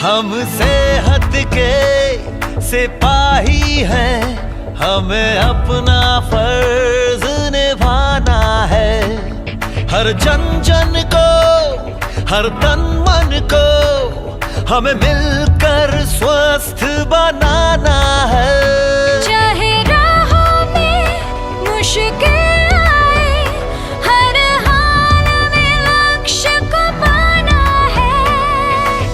हमसे हट के सिपाही हैं, हमें अपना फर्ज निभाना है। हर जन जन को, हर तन मन को हमें मिलकर स्वस्थ बनाना है। चाहे राहों में मुश्किल आए, हर हाल में लक्ष्य को पाना है।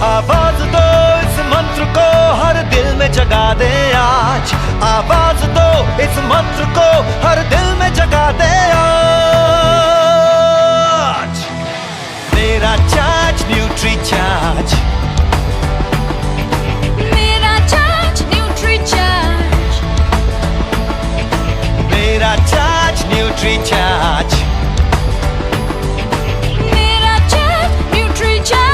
आवाज दो इस मंत्र को, हर दिल में जगा दे आज। आवाज दो इस मंत्र को, हर दिल में जगा दे आज। मेरा चार्ज न्यूट्री चार्ज, मेरा चार्ज न्यूट्री चार्ज, मेरा चार्ज न्यूट्री चार्ज, मेरा चार्ज न्यूट्री चार्ज।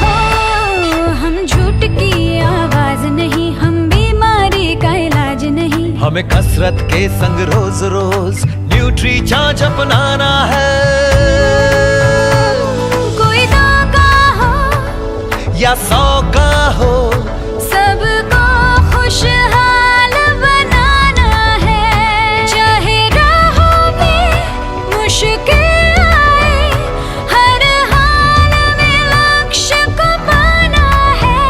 हो, हम झूठ की आवाज नहीं, हम बीमारी का इलाज नहीं। हमें कसरत के संग रोज रोज न्यूट्री चार्ज अपनाना है। कोई 2 का हो या 100 का हो, सबको खुशहाल बनाना है। चाहे राहों में मुश्किल आए, हर हाल में लक्ष्य को पाना है।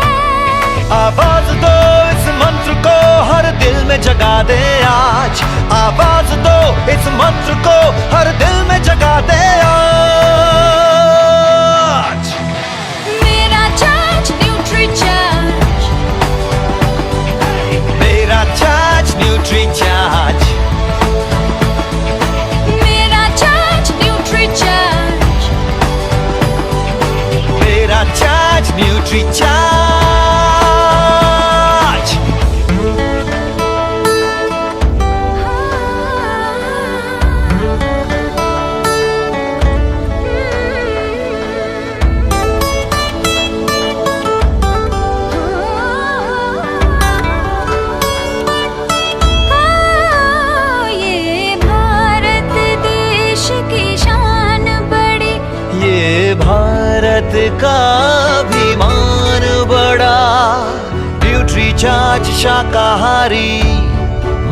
आवाज दो इस मंत्र को, हर दिल में जगा दे आज। आवाज दो इस मंत्र को, हर दिल में जगा दे आज। मेरा चार्ज न्यूट्री चार्ज, मेरा चार्ज न्यूट्री चार्ज, मेरा चार्ज न्यूट्री चार्ज, मेरा चार्ज न्यूट्री चार्ज। ये भारत देश की शान बड़ी, ये भारत का अभिमान बड़ा। न्यूट्री चार्ज शाकाहारी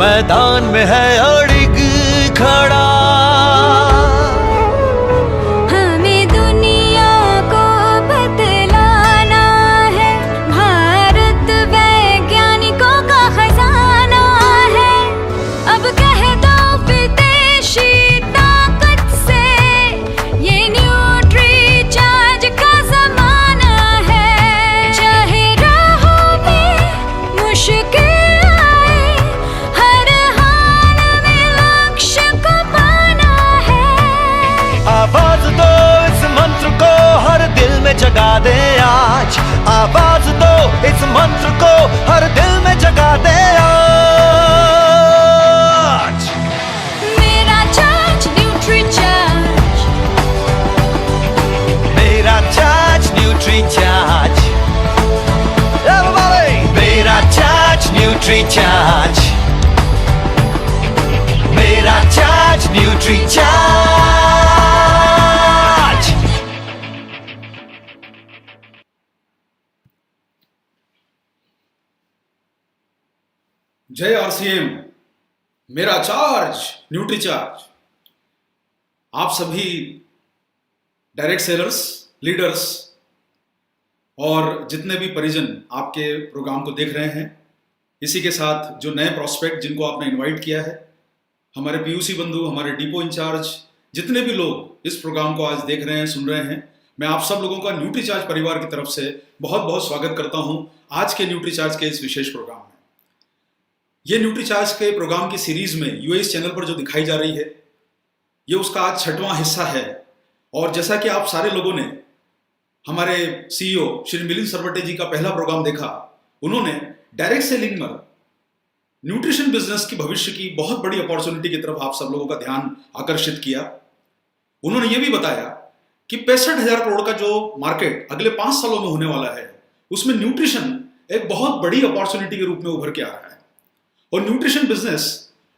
मैदान में है अड़िग खड़ा। हमें दुनिया को बतलाना है, भारत वैज्ञानिकों का खजाना है। अब कह दो विदेशी ताकत से, ये न्यूट्री चार्ज का जमाना है। चाहे राहों में मुश्किल आए, हर हाल में लक्ष्य को पाना है। आवाज दो इस मंत्र को, हर दिल में जगा दे आज। आवाज दो इस मंत्र को, हर दिल में जगा दे आज। मेरा चार्ज न्यूट्री चार्ज, मेरा चार्ज न्यूट्री चार्ज, everybody! मेरा चार्ज न्यूट्री चार्ज, मेरा चार्ज न्यूट्री चार्ज। जय आरसीएम, मेरा चार्ज न्यूट्री चार्ज। आप सभी डायरेक्ट सेलर्स, लीडर्स और जितने भी परिजन आपके प्रोग्राम को देख रहे हैं, इसी के साथ जो नए प्रोस्पेक्ट जिनको आपने इनवाइट किया है, हमारे पीयूसी बंधु, हमारे डिपो इंचार्ज, जितने भी लोग इस प्रोग्राम को आज देख रहे हैं, सुन रहे हैं, मैं आप सब लोगों का न्यूट्री चार्ज परिवार की तरफ से बहुत बहुत स्वागत करता हूं आज के न्यूट्री चार्ज के इस विशेष प्रोग्राम में। ये न्यूट्री चार्ज के प्रोग्राम की सीरीज में यूएस चैनल पर जो दिखाई जा रही है, ये उसका आज 6वां हिस्सा है। और जैसा कि आप सारे लोगों ने हमारे सीईओ श्री मिलिंद सरवटे जी का पहला प्रोग्राम देखा, उन्होंने डायरेक्ट सेलिंग में न्यूट्रिशन बिजनेस की भविष्य की बहुत बड़ी अपॉर्चुनिटी की तरफ आप सब लोगों का ध्यान आकर्षित किया। उन्होंने ये भी बताया कि 65,000 करोड़ का जो मार्केट अगले 5 सालों में होने वाला है, उसमें न्यूट्रिशन एक बहुत बड़ी अपॉर्चुनिटी के रूप में उभर के आ रहा है। और न्यूट्रिशन बिजनेस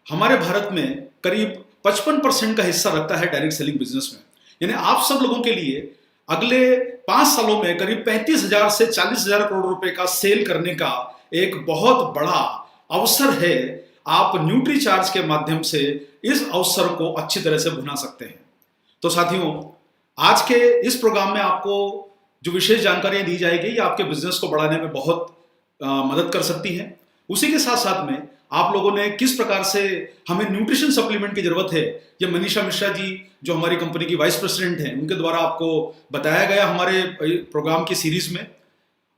हमारे भारत में करीब 55% का हिस्सा रखता है डायरेक्ट सेलिंग बिजनेस में। यानी आप सब लोगों के लिए अगले 5 सालों में करीब 35,000 से 40,000 करोड़ रुपए का सेल करने का एक बहुत बड़ा अवसर है। आप न्यूट्रीचार्ज के माध्यम से इस अवसर को अच्छी तरह से भुना सकते हैं। तो साथियों, आज के इस प्रोग्राम में आपको जो विशेष जानकारियां दी जाएगी ये आपके बिजनेस को बढ़ाने में बहुत मदद कर सकती हैं। उसी के साथ साथ में आप लोगों ने किस प्रकार से हमें न्यूट्रिशन सप्लीमेंट की जरूरत है, ये मनीषा मिश्रा जी जो हमारी कंपनी की वाइस प्रेसिडेंट हैं उनके द्वारा आपको बताया गया हमारे प्रोग्राम की सीरीज में।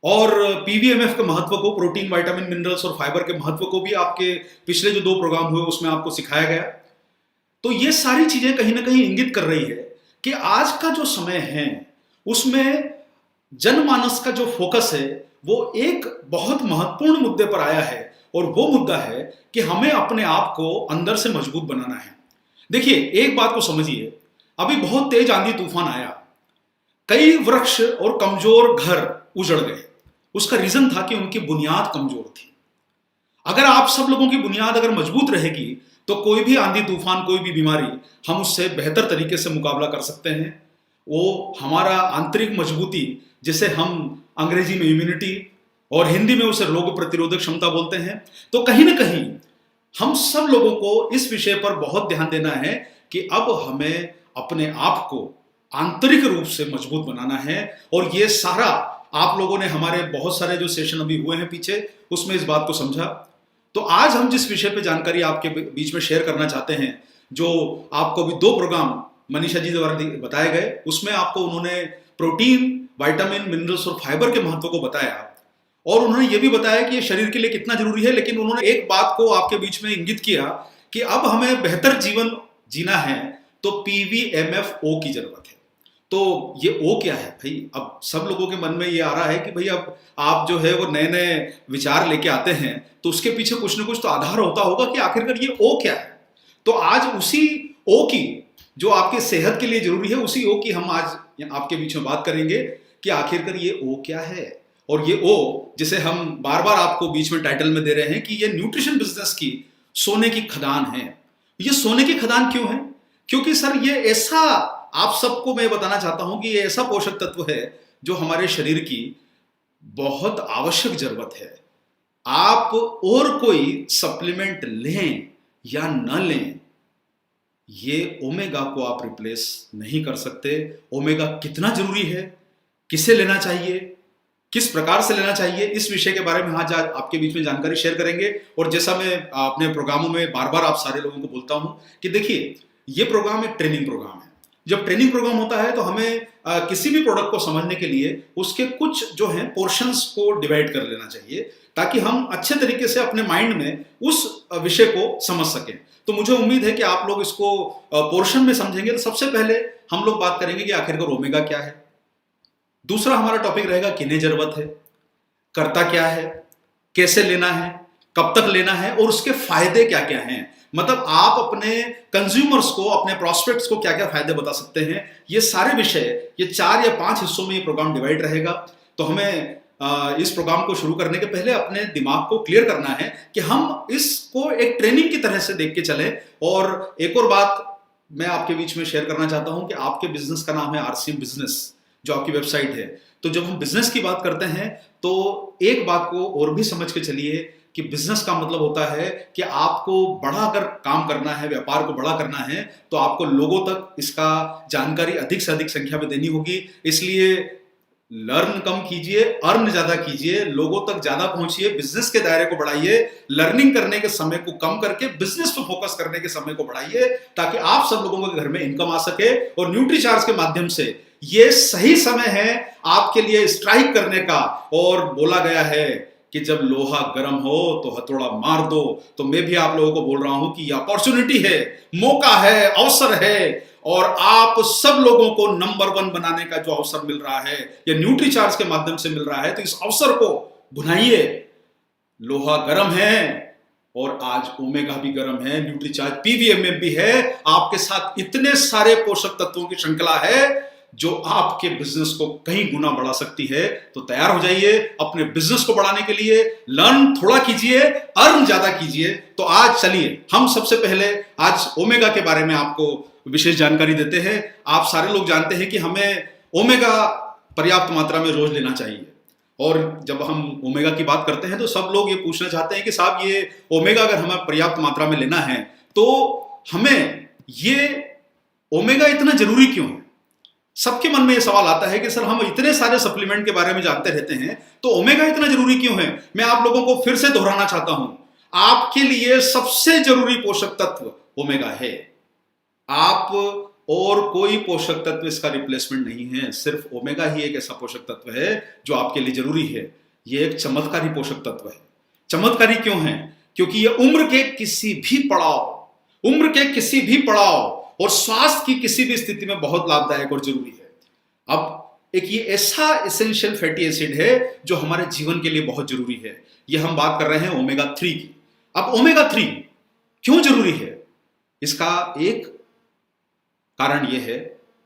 और पीवीएमएफ के महत्व को, प्रोटीन, विटामिन, मिनरल्स और फाइबर के महत्व को भी आपके पिछले जो 2 प्रोग्राम हुए उसमें आपको सिखाया गया। तो ये सारी चीजें कहीं ना कहीं इंगित कर रही है कि आज का जो समय है उसमें जनमानस का जो फोकस है वो एक बहुत महत्वपूर्ण मुद्दे पर आया है, और वो मुद्दा है कि हमें अपने आप को अंदर से मजबूत बनाना है। देखिए, एक बात को समझिए, अभी बहुत तेज आंधी तूफान आया, कई वृक्ष और कमजोर घर उजड़ गए। उसका रीजन था कि उनकी बुनियाद कमजोर थी। अगर आप सब लोगों की बुनियाद अगर मजबूत रहेगी तो कोई भी आंधी तूफान, कोई भी बीमारी, हम उससे बेहतर तरीके से मुकाबला कर सकते हैं। वो हमारा आंतरिक मजबूती, जिसे हम अंग्रेजी में इम्यूनिटी और हिंदी में उसे रोग प्रतिरोधक क्षमता बोलते हैं। तो कहीं ना कहीं हम सब लोगों को इस विषय पर बहुत ध्यान देना है कि अब हमें अपने आप को आंतरिक रूप से मजबूत बनाना है। और ये सारा आप लोगों ने हमारे बहुत सारे जो सेशन अभी हुए हैं पीछे, उसमें इस बात को समझा। तो आज हम जिस विषय पे जानकारी आपके बीच में शेयर करना चाहते हैं, जो आपको अभी 2 प्रोग्राम मनीषा जी द्वारा बताए गए, उसमें आपको उन्होंने प्रोटीन, विटामिन, मिनरल्स और फाइबर के महत्व को बताया, और उन्होंने ये भी बताया कि ये शरीर के लिए कितना जरूरी है। लेकिन उन्होंने एक बात को आपके बीच में इंगित किया कि अब हमें बेहतर जीवन जीना है तो पीवीएमएफओ की जरूरत है। तो ये ओ क्या है भाई? अब सब लोगों के मन में ये आ रहा है कि भाई अब आप जो है वो नए नए विचार लेके आते हैं तो उसके पीछे कुछ ना कुछ तो आधार होता होगा कि आखिरकार ये ओ क्या है। तो आज उसी ओ की, जो आपके सेहत के लिए जरूरी है, उसी ओ की हम आज आपके बीच में बात करेंगे कि आखिरकार ये ओ क्या है। और ये ओ, जिसे हम बार बार आपको बीच में टाइटल में दे रहे हैं कि ये न्यूट्रिशन बिजनेस की सोने की खदान है। ये सोने की खदान क्यों है? क्योंकि सर ये ऐसा, आप सबको मैं बताना चाहता हूं कि ये ऐसा पोषक तत्व है जो हमारे शरीर की बहुत आवश्यक जरूरत है। आप और कोई सप्लीमेंट लें या न लें, ये ओमेगा को आप रिप्लेस नहीं कर सकते। ओमेगा कितना जरूरी है, किसे लेना चाहिए, किस प्रकार से लेना चाहिए, इस विषय के बारे में आज आपके बीच में जानकारी शेयर करेंगे। और जैसा मैं अपने प्रोग्रामों में बार बार आप सारे लोगों को बोलता हूं कि देखिए, ये प्रोग्राम एक ट्रेनिंग प्रोग्राम है। जब ट्रेनिंग प्रोग्राम होता है तो हमें किसी भी प्रोडक्ट को समझने के लिए उसके कुछ जो है पोर्शंस को डिवाइड कर लेना चाहिए, ताकि हम अच्छे तरीके से अपने माइंड में उस विषय को समझ सकें। तो मुझे उम्मीद है कि आप लोग इसको पोर्शन में समझेंगे। तो सबसे पहले हम लोग बात करेंगे कि आखिरकार ओमेगा क्या है। दूसरा हमारा टॉपिक रहेगा किन्हें जरूरत है, करता क्या है, कैसे लेना है, कब तक लेना है और उसके फायदे क्या क्या हैं। मतलब आप अपने कंज्यूमर्स को, अपने प्रोस्पेक्ट्स को क्या क्या फायदे बता सकते हैं। ये सारे विषय, ये 4 या 5 हिस्सों में ये प्रोग्राम डिवाइड रहेगा। तो हमें इस प्रोग्राम को शुरू करने के पहले अपने दिमाग को क्लियर करना है कि हम इसको एक ट्रेनिंग की तरह से देख के चलें। और एक और बात मैं आपके बीच में शेयर करना चाहता हूं कि आपके बिजनेस का नाम है आरसीएम बिजनेस, जो आपकी वेबसाइट है। तो जब हम बिजनेस की बात करते हैं तो एक बात को और भी समझ के चलिए कि बिजनेस का मतलब होता है कि आपको बड़ा अगर काम करना है, व्यापार को बड़ा करना है, तो आपको लोगों तक इसका जानकारी अधिक से अधिक संख्या में देनी होगी। इसलिए लर्न कम कीजिए, अर्न ज्यादा कीजिए, लोगों तक ज्यादा पहुंचिए, बिजनेस के दायरे को बढ़ाइए, लर्निंग करने के समय को कम करके बिजनेस पे फोकस करने के समय को बढ़ाइए, ताकि आप सब लोगों के घर में इनकम आ सके। और न्यूट्रीचार्ज के माध्यम से ये सही समय है आपके लिए स्ट्राइक करने का। और बोला गया है कि जब लोहा गर्म हो तो हथौड़ा मार दो। तो मैं भी आप लोगों को बोल रहा हूं कि ये अपॉर्चुनिटी है, मौका है, अवसर है, और आप सब लोगों को नंबर 1 बनाने का जो अवसर मिल रहा है, ये न्यूट्रीचार्ज के माध्यम से मिल रहा है। तो इस अवसर को भुनाइए। लोहा गर्म है और आज ओमेगा भी गर्म है, न्यूट्रीचार्ज पीवीएमएफ भी है। आपके साथ इतने सारे पोषक तत्वों की श्रृंखला है जो आपके बिजनेस को कहीं गुना बढ़ा सकती है। तो तैयार हो जाइए अपने बिजनेस को बढ़ाने के लिए, लर्न थोड़ा कीजिए, अर्न ज्यादा कीजिए। तो आज चलिए हम सबसे पहले आज ओमेगा के बारे में आपको विशेष जानकारी देते हैं। आप सारे लोग जानते हैं कि हमें ओमेगा पर्याप्त मात्रा में रोज लेना चाहिए, और जब हम ओमेगा की बात करते हैं तो सब लोग ये पूछना चाहते हैं कि साहब ये ओमेगा अगर हमें पर्याप्त मात्रा में लेना है तो हमें ये ओमेगा इतना जरूरी क्यों है। सबके मन में ये सवाल आता है कि सर हम इतने सारे सप्लीमेंट के बारे में जानते रहते हैं तो ओमेगा इतना जरूरी क्यों है। मैं आप लोगों को फिर से दोहराना चाहता हूं, आपके लिए सबसे जरूरी पोषक तत्व ओमेगा है। आप और कोई पोषक तत्व इसका रिप्लेसमेंट नहीं है, सिर्फ ओमेगा ही एक ऐसा पोषक तत्व है जो आपके लिए जरूरी है। यह एक चमत्कारी पोषक तत्व है। चमत्कारी क्यों है? क्योंकि यह उम्र के किसी भी पड़ाव और स्वास्थ्य की किसी भी स्थिति में बहुत लाभदायक और जरूरी है। अब एक ये ऐसा एसेंशियल फैटी एसिड है जो हमारे जीवन के लिए बहुत जरूरी है। ये हम बात कर रहे हैं ओमेगा 3 की। अब ओमेगा 3 क्यों जरूरी है? इसका एक कारण यह है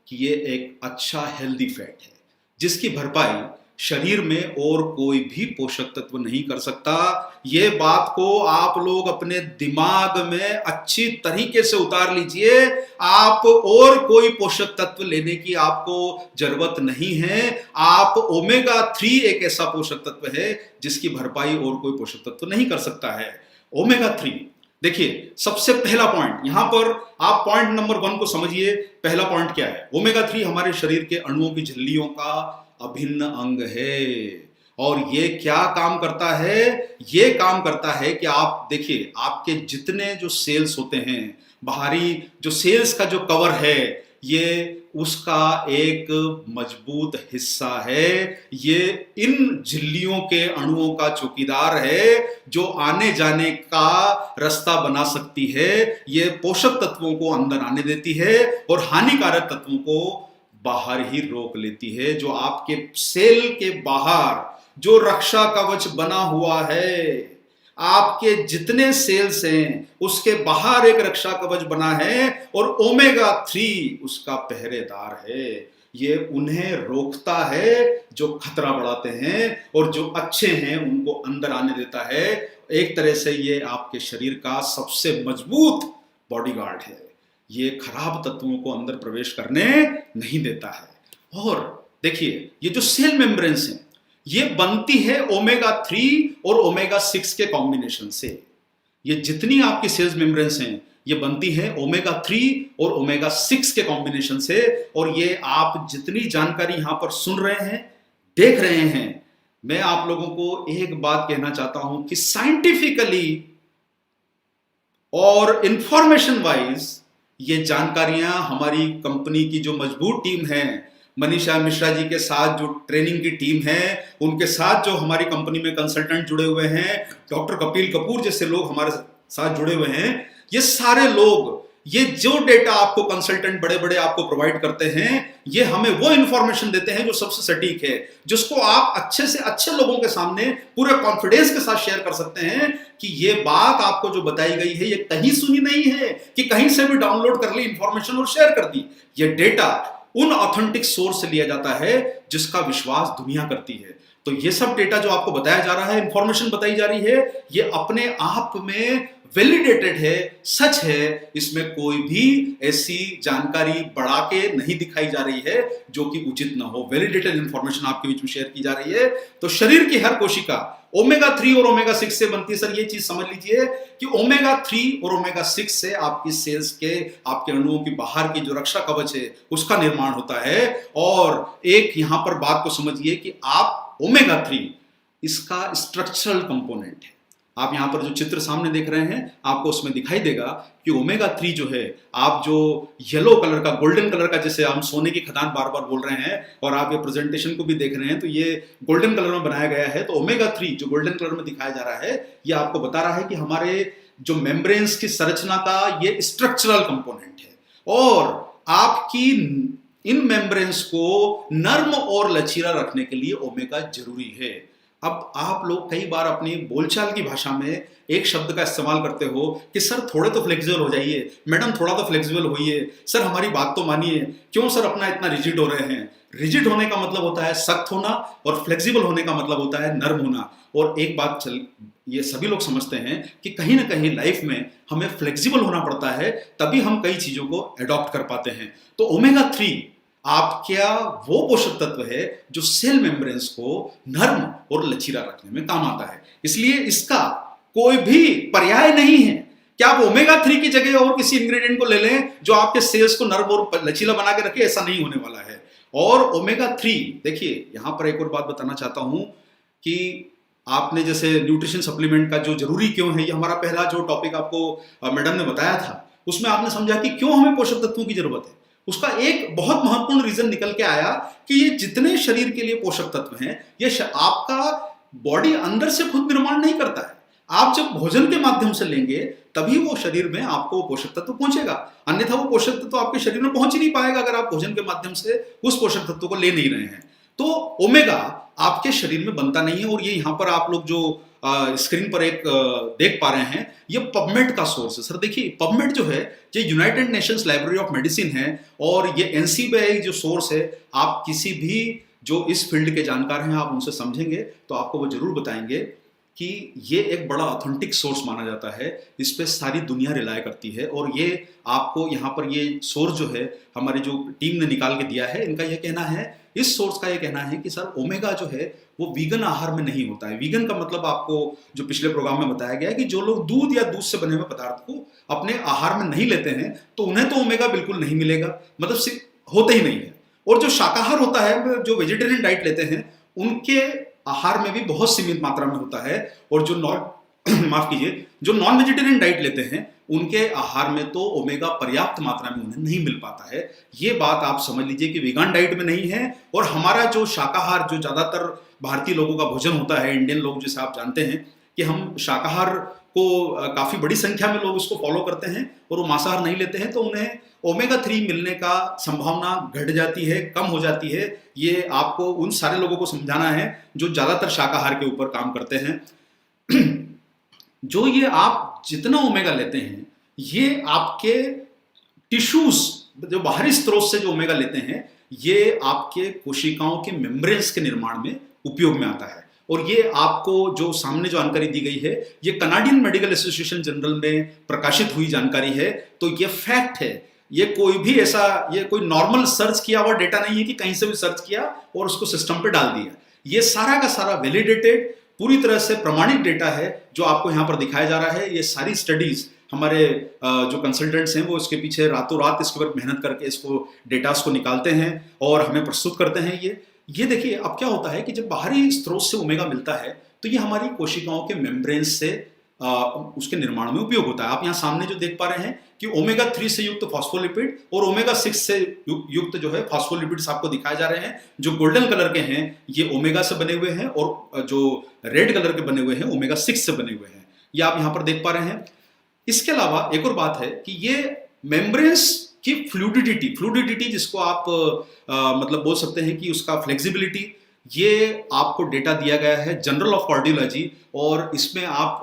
कि ये एक अच्छा हेल्दी फैट है जिसकी भरपाई शरीर में और कोई भी पोषक तत्व नहीं कर सकता। ये बात को आप लोग अपने दिमाग में अच्छी तरीके से उतार लीजिए। आप और कोई पोषक तत्व लेने की आपको जरूरत नहीं है। आप ओमेगा 3 एक ऐसा पोषक तत्व है जिसकी भरपाई और कोई पोषक तत्व नहीं कर सकता है। ओमेगा 3 देखिए, सबसे पहला पॉइंट यहां पर आप पॉइंट नंबर 1 को समझिए। पहला पॉइंट क्या है? ओमेगा 3 हमारे शरीर के अणुओं की झिल्लियों का अभिन्न अंग है। और ये क्या काम करता है? ये काम करता है कि आप देखिए, आपके जितने जो सेल्स होते हैं, बाहरी जो सेल्स का जो कवर है, ये उसका एक मजबूत हिस्सा है। ये इन झिल्लियों के अणुओं का चौकीदार है जो आने जाने का रास्ता बना सकती है। ये पोषक तत्वों को अंदर आने देती है और हानिकारक तत्वों को बाहर ही रोक लेती है। जो आपके सेल के बाहर जो रक्षा कवच बना हुआ है, आपके जितने सेल्स हैं उसके बाहर एक रक्षा कवच बना है और ओमेगा 3 उसका पहरेदार है। ये उन्हें रोकता है जो खतरा बढ़ाते हैं और जो अच्छे हैं उनको अंदर आने देता है। एक तरह से ये आपके शरीर का सबसे मजबूत बॉडीगार्ड है। ये खराब तत्वों को अंदर प्रवेश करने नहीं देता है। और देखिए, ये जो सेल मेम्ब्रेन्स हैं ये बनती है ओमेगा 3 और ओमेगा 6 के कॉम्बिनेशन से। ये जितनी आपकी सेल्स मेम्ब्रेन्स हैं ये बनती है ओमेगा 3 और ओमेगा 6 के कॉम्बिनेशन से। और ये आप जितनी जानकारी यहां पर सुन रहे हैं, देख रहे हैं, मैं आप लोगों को एक बात कहना चाहता हूं कि साइंटिफिकली और इंफॉर्मेशन वाइज ये जानकारियां हमारी कंपनी की जो मजबूत टीम है, मनीषा मिश्रा जी के साथ जो ट्रेनिंग की टीम है, उनके साथ जो हमारी कंपनी में कंसल्टेंट जुड़े हुए हैं, डॉक्टर कपिल कपूर जैसे लोग हमारे साथ जुड़े हुए हैं, ये सारे लोग, ये जो डेटा आपको कंसल्टेंट बड़े बड़े आपको प्रोवाइड करते हैं, ये हमें वो इंफॉर्मेशन देते हैं जो सबसे सटीक है, जिसको आप अच्छे से अच्छे लोगों के सामने पूरे कॉन्फिडेंस के साथ शेयर कर सकते हैं कि ये बात आपको जो बताई गई है ये कहीं सुनी नहीं है कि कहीं से भी डाउनलोड कर ली इंफॉर्मेशन और शेयर कर दी। ये डेटा उन ऑथेंटिक सोर्स से लिया जाता है जिसका विश्वास दुनिया करती है। तो ये सब डेटा जो आपको बताया जा रहा है, इंफॉर्मेशन बताई जा रही है, ये अपने आप में वैलिडेटेड है, सच है। इसमें कोई भी ऐसी जानकारी बढ़ा के नहीं दिखाई जा रही है जो कि उचित ना हो। वैलिडेटेड इंफॉर्मेशन आपके बीच में शेयर की जा रही है। तो शरीर की हर कोशिका ओमेगा 3 और ओमेगा 6 से बनती है। सर ये चीज समझ लीजिए कि ओमेगा 3 और ओमेगा 6 से आपकी सेल्स के, आपके अणुओं की बाहर की जो रक्षा कवच है उसका निर्माण होता है। और एक यहां पर बात को समझिए कि आप ओमेगा 3 इसका स्ट्रक्चरल कंपोनेंट है। आप यहां पर जो चित्र सामने देख रहे हैं आपको उसमें दिखाई देगा कि ओमेगा 3 जो है, आप जो येलो कलर का, गोल्डन कलर का, जैसे हम सोने की खदान बार बार बोल रहे हैं और आप ये प्रेजेंटेशन को भी देख रहे हैं तो ये गोल्डन कलर में बनाया गया है। तो ओमेगा 3 जो गोल्डन कलर में दिखाया जा रहा है ये आपको बता रहा है कि हमारे जो मेम्ब्रेन्स की संरचना का ये स्ट्रक्चरल कंपोनेंट है। और आपकी इन मेम्ब्रेन्स को नर्म और लचीला रखने के लिए ओमेगा जरूरी है। अब आप लोग कई बार अपनी बोलचाल की भाषा में एक शब्द का इस्तेमाल करते हो कि सर थोड़े तो फ्लेक्सिबल हो जाइए, मैडम थोड़ा तो फ्लेक्सिबल होइए, सर हमारी बात तो मानिए, क्यों सर अपना इतना रिजिड हो रहे हैं। रिजिड होने का मतलब होता है सख्त होना और फ्लेक्सिबल होने का मतलब होता है नर्म होना। और एक बात ये सभी लोग समझते हैं कि कहीं ना कहीं लाइफ में हमें फ्लेक्सिबल होना पड़ता है, तभी हम कई चीजों को अडॉप्ट कर पाते हैं। तो ओमेगा 3 आपका वो पोषक तत्व है जो सेल मेम्ब्रेन्स को नर्म और लचीला रखने में काम आता है। इसलिए इसका कोई भी पर्याय नहीं है कि आप ओमेगा 3 की जगह और किसी इंग्रेडिएंट को ले लें जो आपके सेल्स को नर्म और लचीला बना के रखे। ऐसा नहीं होने वाला है। और ओमेगा 3, देखिए यहां पर एक और बात बताना चाहता हूं कि आपने जैसे न्यूट्रिशन सप्लीमेंट का जो जरूरी क्यों है, ये हमारा पहला जो टॉपिक आपको मैडम ने बताया था, उसमें आपने समझा कि क्यों हमें पोषक तत्वों की जरूरत है। उसका एक बहुत महत्वपूर्ण रीजन निकल के आया कि ये जितने शरीर के लिए पोषक तत्व हैं, ये आपका बॉडी अंदर से खुद निर्माण नहीं करता है। आप जब भोजन के माध्यम से लेंगे तभी वो शरीर में आपको पोषक तत्व पहुंचेगा, अन्यथा वो पोषक तत्व आपके शरीर में पहुंच ही नहीं पाएगा अगर आप भोजन के माध्यम से उस पोषक तत्व को ले नहीं रहे हैं। तो ओमेगा आपके शरीर में बनता नहीं है। और ये यहां पर आप लोग जो स्क्रीन पर एक देख पा रहे हैं, ये पबमेड का सोर्स है। सर देखिए, पबमेड जो है ये United Nations library of medicine है और ये एनसीबीआई जो सोर्स है। आप किसी भी जो इस फील्ड के जानकार हैं आप उनसे समझेंगे तो आपको वो जरूर बताएंगे कि ये एक बड़ा ऑथेंटिक सोर्स माना जाता है। इस पे सारी दुनिया रिलाय करती है। और ये आपको यहाँ पर ये सोर्स जो है हमारी जो टीम ने निकाल के दिया है, इनका ये कहना है, इस सोर्स का ये कहना है कि सर ओमेगा जो है वो वीगन आहार में नहीं होता है। वीगन का मतलब आपको जो पिछले प्रोग्राम में बताया गया है कि जो लोग दूध या दूध से बने हुए पदार्थ को अपने आहार में नहीं लेते हैं तो उन्हें तो ओमेगा बिल्कुल नहीं मिलेगा, मतलब सिर्फ होते ही नहीं है। और जो शाकाहार होता है, जो वेजिटेरियन डाइट लेते हैं, उनके आहार में भी बहुत सीमित मात्रा में होता है। और जो माफ कीजिए, जो नॉन वेजिटेरियन डाइट लेते हैं उनके आहार में तो ओमेगा पर्याप्त मात्रा में उन्हें नहीं मिल पाता है। ये बात आप समझ लीजिए कि वीगन डाइट में नहीं है। और हमारा जो शाकाहार, जो ज्यादातर भारतीय लोगों का भोजन होता है, इंडियन लोग जैसे आप जानते हैं कि हम शाकाहार को काफी बड़ी संख्या में लोग इसको फॉलो करते हैं और वो मांसाहार नहीं लेते हैं, तो उन्हें ओमेगा 3 मिलने का संभावना घट जाती है, कम हो जाती है। ये आपको उन सारे लोगों को समझाना है जो ज्यादातर शाकाहार के ऊपर काम करते हैं। जो ये आप जितना ओमेगा लेते हैं, ये आपके टिश्यूज, जो बाहरी स्रोत से जो ओमेगा लेते हैं, ये आपके कोशिकाओं के मेम्ब्रेन्स के निर्माण में उपयोग में आता है। और ये आपको जो सामने जो जानकारी दी गई है, ये कनाडियन मेडिकल एसोसिएशन जनरल में प्रकाशित हुई जानकारी है। तो ये फैक्ट है, ये कोई भी ऐसा, ये कोई नॉर्मल सर्च किया हुआ डेटा नहीं है कि कहीं से भी सर्च किया और उसको सिस्टम पे डाल दिया। ये सारा का सारा वैलिडेटेड, पूरी तरह से प्रमाणित डेटा है जो आपको यहाँ पर दिखाया जा रहा है। ये सारी स्टडीज हमारे जो कंसल्टेंट्स हैं वो इसके पीछे रातों रात इसके ऊपर मेहनत करके इसको डेटास को निकालते हैं और हमें प्रस्तुत करते हैं। ये देखिए, अब क्या होता है कि जब बाहरी स्रोत से ओमेगा मिलता है तो ये हमारी कोशिकाओं के मेम्ब्रेन्स से उसके निर्माण में उपयोग होता है। आप यहाँ सामने जो देख पा रहे हैं कि ओमेगा 3 से युक्त फॉस्फोलिपिड और ओमेगा 6 से युक्त जो है फॉस्फोलिपिड्स आपको दिखाए जा रहे हैं। जो गोल्डन कलर के हैं ये ओमेगा से बने हुए हैं और जो रेड कलर के बने हुए हैं ओमेगा 6 से बने हुए हैं। ये आप यहाँ पर देख पा रहे हैं। इसके अलावा एक और बात है कि ये मेम्ब्रेन्स की फ्लूइडिटी जिसको आप मतलब बोल सकते हैं कि उसका फ्लेक्सिबिलिटी, ये आपको डेटा दिया गया है जर्नल ऑफ कार्डियोलॉजी। और इसमें आप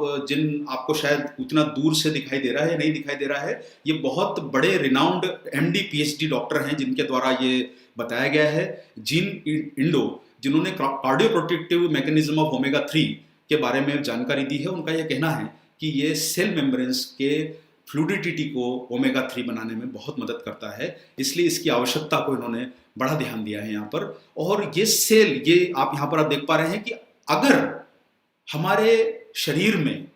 आपको शायद उतना दूर से दिखाई दे रहा है, नहीं दिखाई दे रहा है, ये बहुत बड़े रिनाउंड MD PhD डॉक्टर हैं जिनके द्वारा ये बताया गया है। जीन इंडो, जिन्होंने cardio protective mechanism of omega 3 के बारे में जानकारी दी है, उनका यह कहना है कि ये सेल मेम्ब्रेन्स के फ्लूइडिटी को ओमेगा 3 बनाने में बहुत मदद करता है। इसलिए इसकी आवश्यकता को इन्होंने बड़ा ध्यान दिया है यहाँ पर। और ये सेल, ये आप यहाँ पर आप देख पा रहे हैं कि अगर हमारे शरीर में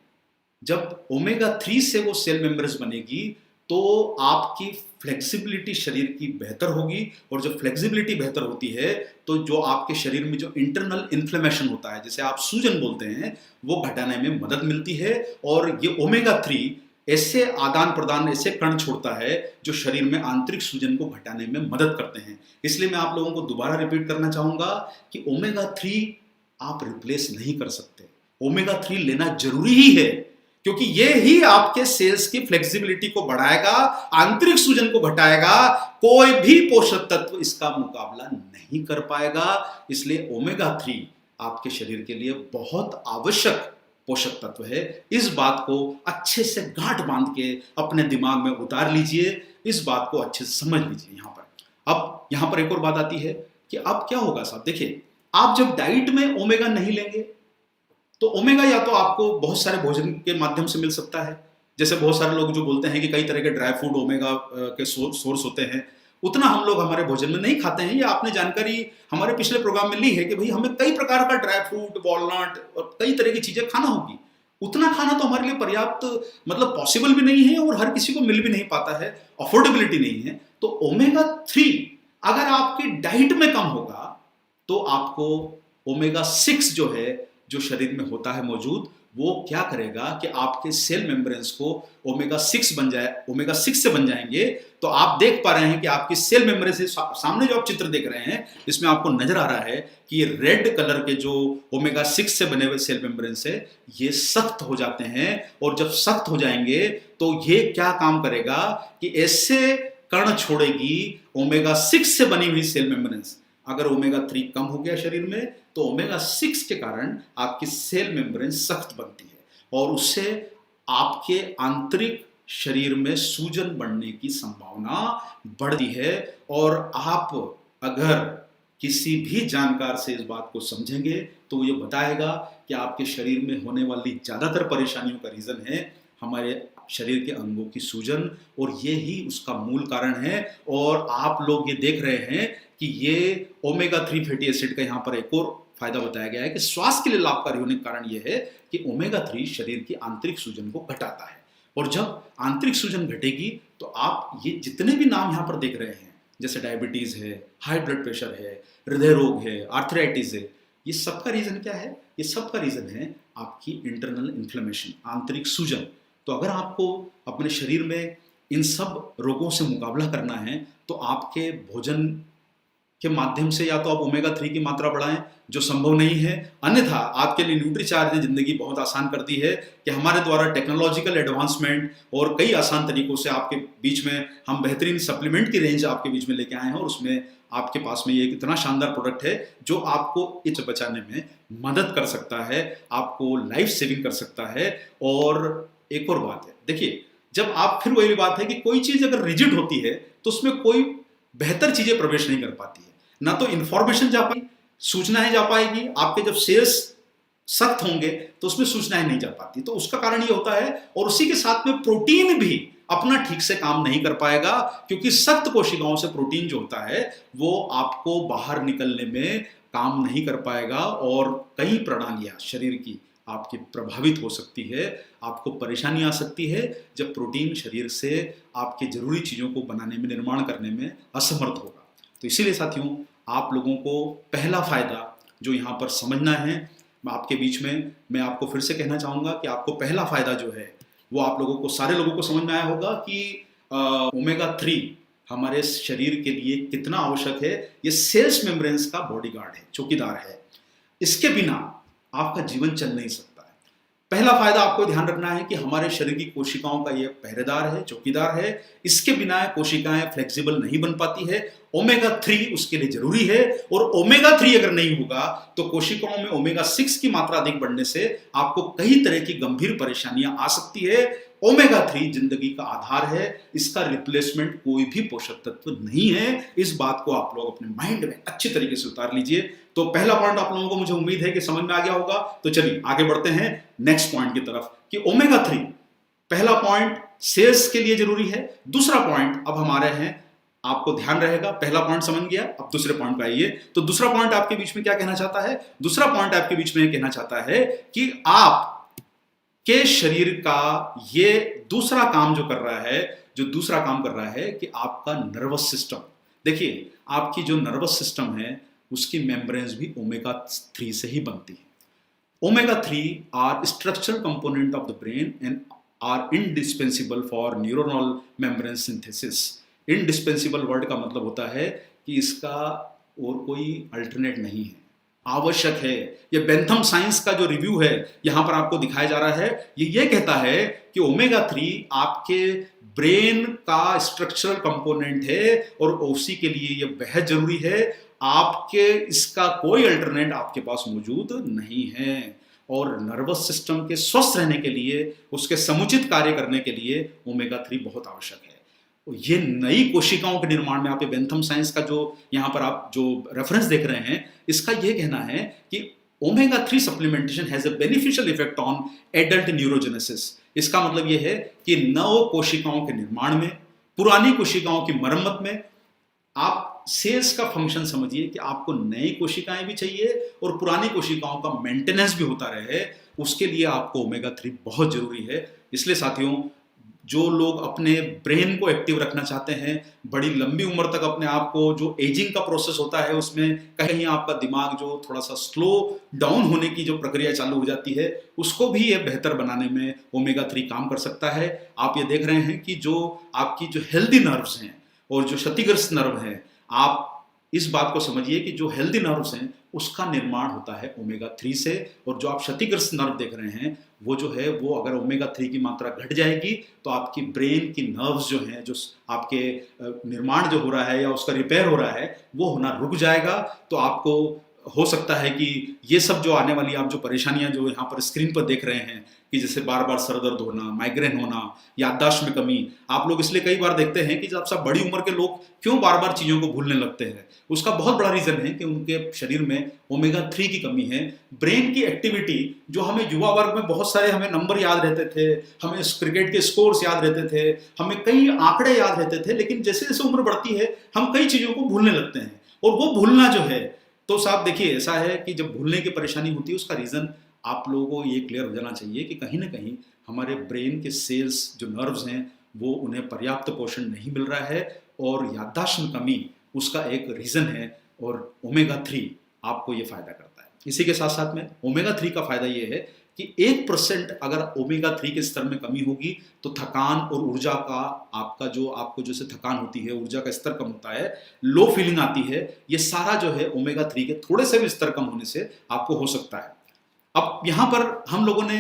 जब ओमेगा 3 से वो सेल मेम्ब्रेन्स बनेगी तो आपकी फ्लेक्सिबिलिटी शरीर की बेहतर होगी। और जब फ्लेक्सिबिलिटी बेहतर होती है तो जो आपके शरीर में जो इंटरनल इन्फ्लेमेशन होता है, जिसे आप सूजन बोलते हैं, वो घटाने में मदद मिलती है। और ये ओमेगा 3 ऐसे आदान प्रदान, ऐसे कण छोड़ता है जो शरीर में आंतरिक सूजन को घटाने में मदद करते हैं। इसलिए मैं आप लोगों को दोबारा रिपीट करना चाहूंगा कि ओमेगा 3 आप रिप्लेस नहीं कर सकते। ओमेगा 3 लेना जरूरी ही है क्योंकि ये ही आपके सेल्स की फ्लेक्सिबिलिटी को बढ़ाएगा, आंतरिक सूजन को घटाएगा। कोई भी पोषक तत्व इसका मुकाबला नहीं कर पाएगा। इसलिए ओमेगा 3 आपके शरीर के लिए बहुत आवश्यक पोषक तत्व है। इस बात को अच्छे से गांठ बांध के अपने दिमाग में उतार लीजिए, इस बात को अच्छे से समझ लीजिए। अब यहां पर एक और बात आती है कि अब क्या होगा साहब, देखिए आप जब डाइट में ओमेगा नहीं लेंगे तो ओमेगा या तो आपको बहुत सारे भोजन के माध्यम से मिल सकता है, जैसे बहुत सारे लोग जो बोलते हैं कि कई तरह के ड्राई फ्रूट ओमेगा के सोर्स होते हैं, उतना हम लोग हमारे भोजन में नहीं खाते हैं। ये आपने जानकारी हमारे पिछले प्रोग्राम में ली है कि भाई हमें कई प्रकार का ड्राई फ्रूट, वॉलनट और कई तरह की चीजें खाना होगी। उतना खाना तो हमारे लिए पर्याप्त मतलब पॉसिबल भी नहीं है और हर किसी को मिल भी नहीं पाता है, अफोर्डेबिलिटी नहीं है। तो ओमेगा 3 अगर आपकी डाइट में कम होगा तो आपको ओमेगा 6 जो है, जो शरीर में होता है मौजूद, वो क्या करेगा कि आपके सेल मेम्ब्रेन्स को ओमेगा 6 से बन जाएंगे। तो आप देख पा रहे हैं कि आपकी सेल मेम्ब्रेन से सामने जो आप चित्र देख रहे हैं, इसमें आपको नजर आ रहा है कि ये रेड कलर के जो ओमेगा 6 से बने हुए सेल मेम्ब्रेन से ये सख्त हो जाते हैं। और जब सख्त हो जाएंगे तो ये क्या काम करेगा कि ऐसे कण छोड़ेगी ओमेगा 6 से बनी हुई सेल मेम्ब्रेन्स। अगर ओमेगा 3 कम हो गया शरीर में तो ओमेगा 6 के कारण आपकी सेल मेम्ब्रेन सख्त बनती है और उससे आपके आंतरिक शरीर में सूजन बढ़ने की संभावना बढ़ती है। और आप अगर किसी भी जानकार से इस बात को समझेंगे तो ये बताएगा कि आपके शरीर में होने वाली ज्यादातर परेशानियों का रीजन है हमारे शरीर के अंगों की सूजन, और ये ही उसका मूल कारण है। और आप लोग ये देख रहे हैं कि ये ओमेगा 3 फैटी एसिड का यहाँ पर एक और फायदा बताया गया है कि स्वास्थ्य के लिए लाभकारी होने का कारण यह है कि ओमेगा 3 शरीर की आंतरिक सूजन को घटाता है। और जब आंतरिक सूजन घटेगी तो आप ये जितने भी नाम यहाँ पर देख रहे हैं, जैसे डायबिटीज है, हाई ब्लड प्रेशर है, हृदय रोग है, आर्थराइटिस है, ये सबका रीजन क्या है? ये सबका रीजन है आपकी इंटरनल इन्फ्लेमेशन, आंतरिक सूजन। तो अगर आपको अपने शरीर में इन सब रोगों से मुकाबला करना है तो आपके भोजन के माध्यम से या तो आप ओमेगा 3 की मात्रा बढ़ाएं, जो संभव नहीं है। अन्यथा आपके लिए न्यूट्रीचार्ज ने जिंदगी बहुत आसान कर दी है कि हमारे द्वारा टेक्नोलॉजिकल एडवांसमेंट और कई आसान तरीकों से आपके बीच में हम बेहतरीन सप्लीमेंट की रेंज आपके बीच में लेके आए हैं। और उसमें आपके पास में ये एक इतना शानदार प्रोडक्ट है जो आपको इस बचाने में मदद कर सकता है, आपको लाइफ सेविंग कर सकता है। और एक और बात है, देखिए जब आप, फिर वही बात है कि कोई चीज अगर रिजिड होती है तो उसमें कोई बेहतर चीजें प्रवेश नहीं कर पाती है, ना तो इंफॉर्मेशन जा पाएगी, सूचनाएं जा पाएगी। आपके जब सेल्स सख्त होंगे तो उसमें सूचनाएं नहीं जा पाती, तो उसका कारण ये होता है। और उसी के साथ में प्रोटीन भी अपना ठीक से काम नहीं कर पाएगा, क्योंकि सख्त कोशिकाओं से प्रोटीन जो होता है वो आपको बाहर निकलने में काम नहीं कर पाएगा और कई प्रणालियां शरीर की आपकी प्रभावित हो सकती है, आपको परेशानी आ सकती है जब प्रोटीन शरीर से आपके जरूरी चीजों को बनाने में, निर्माण करने में असमर्थ होगा। तो इसीलिए साथियों, आप लोगों को पहला फायदा जो यहाँ पर समझना है, आपके बीच में मैं आपको फिर से कहना चाहूंगा कि आपको पहला फायदा जो है वो आप लोगों को, सारे लोगों को समझ में आया होगा कि ओमेगा 3 हमारे शरीर के लिए कितना आवश्यक है। ये सेल्स मेम्ब्रेन्स का बॉडीगार्ड है, चौकीदार है, इसके बिना आपका जीवन चल नहीं सकता है। पहला फायदा आपको ध्यान रखना है कि हमारे शरीर की कोशिकाओं का ये पहरेदार है, चौकीदार है, इसके बिना कोशिकाएं फ्लेक्सिबल नहीं बन पाती है। ओमेगा 3 उसके लिए जरूरी है, और ओमेगा 3 अगर नहीं होगा तो कोशिकाओं में ओमेगा 6 की मात्रा अधिक बढ़ने से आपको कई तरह की गंभीर परेशानियां आ सकती है। ओमेगा 3 जिंदगी का आधार है, इसका रिप्लेसमेंट कोई भी पोषक तत्व नहीं है। इस बात को आप लोग अपने माइंड में अच्छी तरीके से उतार लीजिए। तो पहला पॉइंट आप लोगों को मुझे उम्मीद है कि समझ में आ गया होगा। तो चलिए आगे बढ़ते हैं नेक्स्ट पॉइंट की तरफ कि ओमेगा 3, पहला पॉइंट सेल्स के लिए जरूरी है। दूसरा पॉइंट अब हमारे हैं, आपको ध्यान रहेगा, पहला पॉइंट समझ गया, अब दूसरे पॉइंट पे आइए। तो दूसरा पॉइंट आपके बीच में क्या कहना चाहता है? दूसरा पॉइंट आपके बीच में कहना चाहता है कि आप के शरीर का ये दूसरा काम जो कर रहा है, जो दूसरा काम कर रहा है कि आपका नर्वस सिस्टम, देखिए आपकी जो नर्वस सिस्टम है उसकी मेम्ब्रेन्स भी ओमेगा 3 से ही बनती है। Omega 3 are structural component of the brain and are indispensable for neuronal membrane synthesis. Indispensable word का मतलब होता है कि इसका और कोई अल्टरनेट नहीं है, आवश्यक है। ये बेंथम साइंस का जो रिव्यू है यहां पर आपको दिखाया जा रहा है, ये कहता है कि ओमेगा 3 आपके ब्रेन का स्ट्रक्चरल कंपोनेंट है और उसी के लिए ये बेहद जरूरी है। आपके इसका कोई अल्टरनेट आपके पास मौजूद नहीं है। और नर्वस सिस्टम के स्वस्थ रहने के लिए, उसके समुचित कार्य करने के लिए ओमेगा 3 बहुत आवश्यक है। ये नई कोशिकाओं के निर्माण में, आप बेंथम साइंस का जो यहाँ पर आप जो रेफरेंस देख रहे हैं, इसका ये कहना है कि omega 3 supplementation has a beneficial effect on adult neurogenesis. इसका मतलब ये है कि नव कोशिकाओं के निर्माण में, पुरानी कोशिकाओं की मरम्मत में, आप सेल्स का फंक्शन समझिए कि आपको नई कोशिकाएं भी चाहिए और पुरानी कोशिकाओं का मेंटेनेंस भी होता रहे, उसके लिए आपको ओमेगा 3 बहुत जरूरी है। इसलिए साथियों, जो लोग अपने ब्रेन को एक्टिव रखना चाहते हैं, बड़ी लंबी उम्र तक अपने आप को, जो एजिंग का प्रोसेस होता है उसमें कहीं आपका दिमाग जो थोड़ा सा स्लो डाउन होने की जो प्रक्रिया चालू हो जाती है, उसको भी ये बेहतर बनाने में ओमेगा 3 काम कर सकता है। आप ये देख रहे हैं कि जो आपकी जो हेल्दी नर्व्स हैं और जो क्षतिग्रस्त नर्व हैं, आप इस बात को समझिए कि जो हेल्दी नर्व्स हैं उसका निर्माण होता है ओमेगा 3 से, और जो आप क्षतिग्रस्त नर्व देख रहे हैं वो जो है, वो अगर ओमेगा 3 की मात्रा घट जाएगी तो आपकी ब्रेन की नर्व्स जो हैं, जो आपके निर्माण जो हो रहा है या उसका रिपेयर हो रहा है, वो होना रुक जाएगा। तो आपको हो सकता है कि ये सब जो आने वाली आप जो परेशानियां जो यहाँ पर स्क्रीन पर देख रहे हैं, कि जैसे बार बार सर दर्द होना, माइग्रेन होना, याददाश्त में कमी, आप लोग इसलिए कई बार देखते हैं कि जब सब बड़ी उम्र के लोग क्यों बार बार चीज़ों को भूलने लगते हैं, उसका बहुत बड़ा रीज़न है कि उनके शरीर में ओमेगा 3 की कमी है। ब्रेन की एक्टिविटी, जो हमें युवा वर्ग में बहुत सारे हमें नंबर याद रहते थे, हमें क्रिकेट के स्कोर्स याद रहते थे, हमें कई आंकड़े याद रहते थे, लेकिन जैसे जैसे उम्र बढ़ती है हम कई चीज़ों को भूलने लगते हैं। और वो भूलना जो है, तो साहब देखिए, ऐसा है कि जब भूलने की परेशानी होती है, उसका रीज़न आप लोगों को ये क्लियर हो जाना चाहिए कि कहीं ना कहीं हमारे ब्रेन के सेल्स, जो नर्व्स हैं, वो उन्हें पर्याप्त पोषण नहीं मिल रहा है, और याददाश्त में कमी उसका एक रीज़न है। और ओमेगा 3 आपको ये फ़ायदा करता है। इसी के साथ साथ में ओमेगा 3 का फ़ायदा ये है कि 1% अगर ओमेगा 3 के स्तर में कमी होगी तो थकान और ऊर्जा का, आपको जैसे थकान होती है, ऊर्जा का स्तर कम होता है, लो फीलिंग आती है, ये सारा जो है ओमेगा 3 के थोड़े से भी स्तर कम होने से आपको हो सकता है। अब यहाँ पर हम लोगों ने